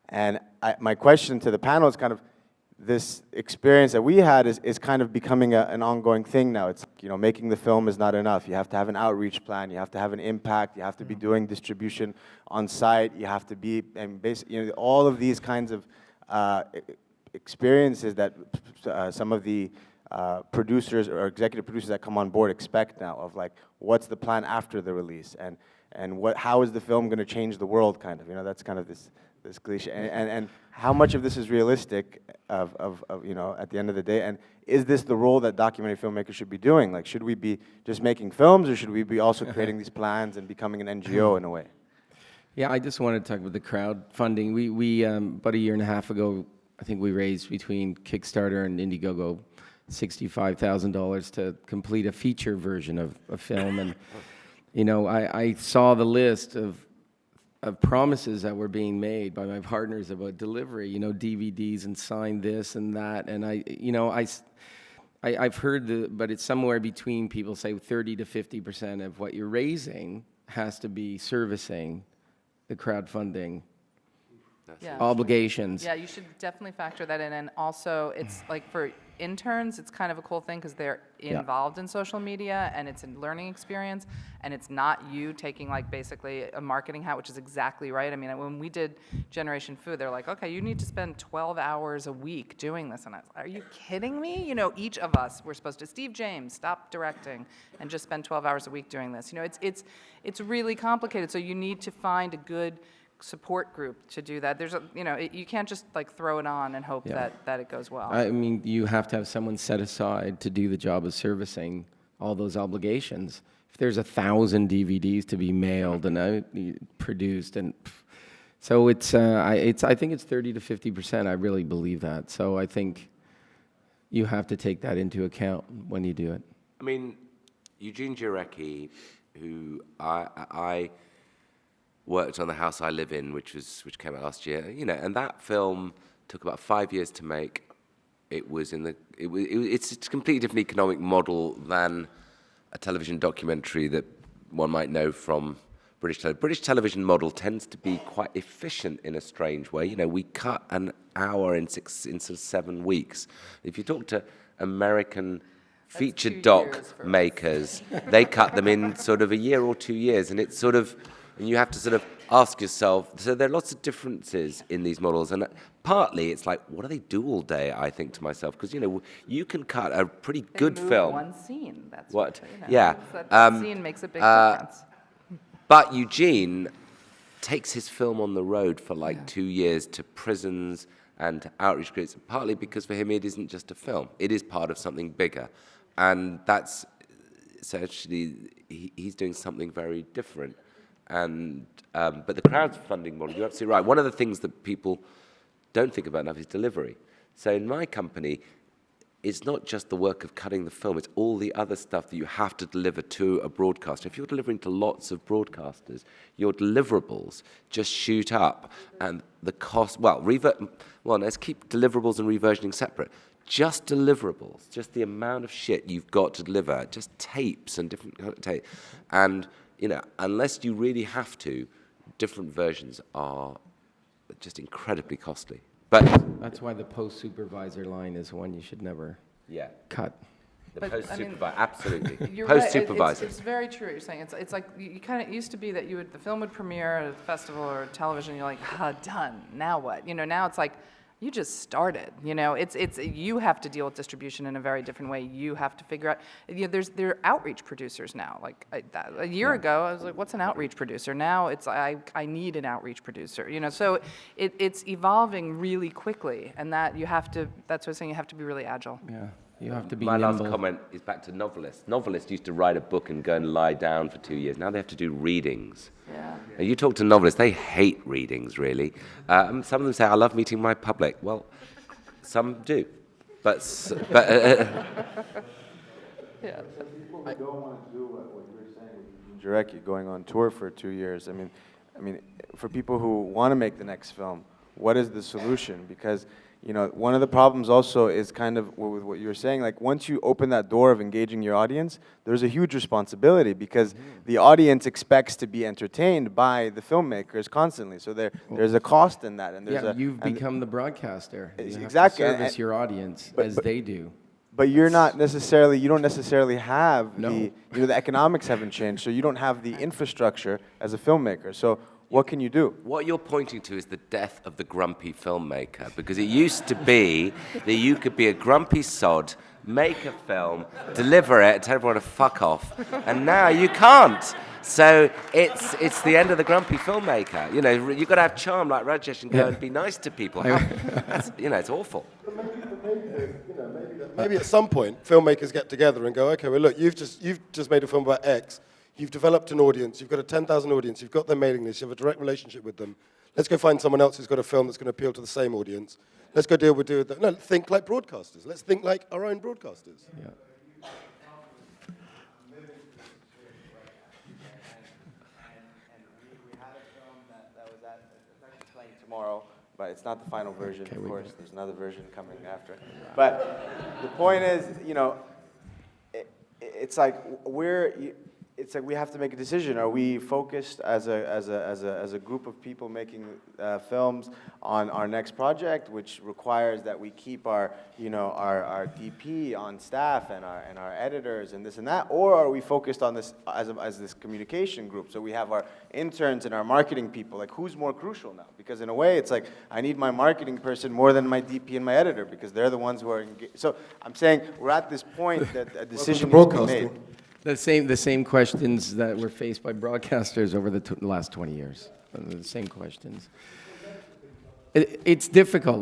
And my question to the panel is kind of, this experience that we had is kind of becoming an ongoing thing now. It's, making the film is not enough. You have to have an outreach plan. You have to have an impact. You have to be doing distribution on site. You have to be, and basically, all of these kinds of experiences that some of the producers or executive producers that come on board expect now, of like, what's the plan after the release, and how is the film going to change the world, kind of. That's kind of this cliche, and how much of this is realistic of at the end of the day, and is this the role that documentary filmmakers should be doing? Like, should we be just making films, or should we be also creating these plans and becoming an NGO in a way? Yeah, I just wanted to talk about the crowdfunding. We about a year and a half ago, I think we raised between Kickstarter and Indiegogo $65,000 to complete a feature version of a film, and I saw the list of of promises that were being made by my partners about delivery, DVDs and sign this and that. And I've heard but it's somewhere between, people say 30 to 50% of what you're raising has to be servicing the crowdfunding obligations. Yeah, you should definitely factor that in. And also, it's like for interns, it's kind of a cool thing because they're involved in social media and it's a learning experience, and it's not you taking like basically a marketing hat, which is exactly right. I mean, when we did Generation Food, they're like, okay, you need to spend 12 hours a week doing this. And I was like, are you kidding me? Each of us, we're supposed to, Steve James, stop directing and just spend 12 hours a week doing this. It's really complicated. So you need to find a good support group to do that. There's you can't just like throw it on and hope that it goes well. I mean, you have to have someone set aside to do the job of servicing all those obligations. If there's 1,000 DVDs to be mailed and produced, and so I think it's 30 to 50%. I really believe that. So I think you have to take that into account when you do it. I mean, Eugene Jarecki, who I worked on The House I Live In, which came out last year, and that film took about 5 years to make. It's a completely different economic model than a television documentary that one might know from British television. British television model tends to be quite efficient in a strange way. We cut an hour in sort of 7 weeks. If you talk to American feature doc makers, they cut them in sort of a year or 2 years, and it's sort of, and you have to sort of ask yourself, so there are lots of differences in these models, and partly it's like, what do they do all day, I think to myself, because, you can cut a pretty good film. One scene, that's what, yeah. That scene makes a big difference. But Eugene takes his film on the road for like 2 years to prisons and to outreach groups, partly because for him it isn't just a film, it is part of something bigger, and that's, so actually he's doing something very different. And but the crowdfunding model, you're absolutely right. One of the things that people don't think about enough is delivery. So in my company, it's not just the work of cutting the film, it's all the other stuff that you have to deliver to a broadcaster. If you're delivering to lots of broadcasters, your deliverables just shoot up, and the cost, let's keep deliverables and reversioning separate. Just deliverables, just the amount of shit you've got to deliver, just tapes and different kind of tape, and unless you really have to, different versions are just incredibly costly. But that's why the post-supervisor line is one you should never cut. The post-supervisor, absolutely. You're Post-supervisor. Right. It's very true what you're saying. It's like you kind of used to be that the film would premiere at a festival or television. You're like, done. Now what? Now it's like, you just started. You have to deal with distribution in a very different way. You have to figure out. There are outreach producers now. Like a year ago, I was like, "What's an outreach producer?" Now it's I need an outreach producer. So it's evolving really quickly, and that's what I'm saying. You have to be really agile. Yeah. You have to be My nimble. last comment is back to novelists. Novelists used to write a book and go and lie down for 2 years. Now they have to do readings. Yeah. Now, you talk to novelists, they hate readings, really. Some of them say, I love meeting my public. Well, some do. But Yeah. People who don't want to do what you're saying with Jarecki, going on tour for 2 years, I mean, for people who want to make the next film, what is the solution? Because one of the problems also is kind of with what you were saying, like once you open that door of engaging your audience, there's a huge responsibility because the audience expects to be entertained by the filmmakers constantly. So there's a cost in that. And there's you've become the broadcaster. You exactly. have to service your audience as they do. But you don't necessarily have the economics haven't changed, so you don't have the infrastructure as a filmmaker. So what can you do? what you're pointing to is the death of the grumpy filmmaker, because it used to be that you could be a grumpy sod, make a film, deliver it, tell everyone to fuck off, and now you can't. So it's the end of the grumpy filmmaker. You've got to have charm like Rajesh and go and be nice to people. It's awful. Maybe at some point, filmmakers get together and go, okay, well, look, you've just made a film about X. You've developed an audience. You've got a 10,000 audience. You've got their mailing list. You have a direct relationship with them. Let's go find someone else who's got a film that's going to appeal to the same audience. Let's go deal with that. No, think like broadcasters. Let's think like our own broadcasters. Yeah. It's not the final version, Okay, of we course. got it. There's another version coming after. But the point is, it's like it's like we have to make a decision. Are we focused as a group of people making films on our next project, which requires that we keep our DP on staff and our editors and this and that, or are we focused on this as this communication group? So we have our interns and our marketing people. Like, who's more crucial now? Because in a way, it's like I need my marketing person more than my DP and my editor, because they're the ones who are engaged. So I'm saying we're at this point that a decision needs to be made. The same questions that were faced by broadcasters over the last 20 years. The same questions. It's difficult.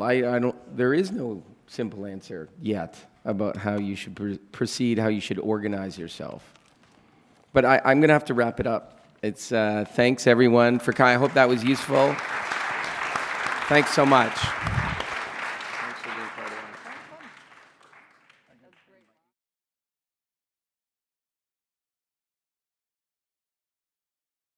There is no simple answer yet about how you should proceed, how you should organize yourself. But I'm going to have to wrap it up. It's thanks everyone for coming. I hope that was useful. Thanks so much.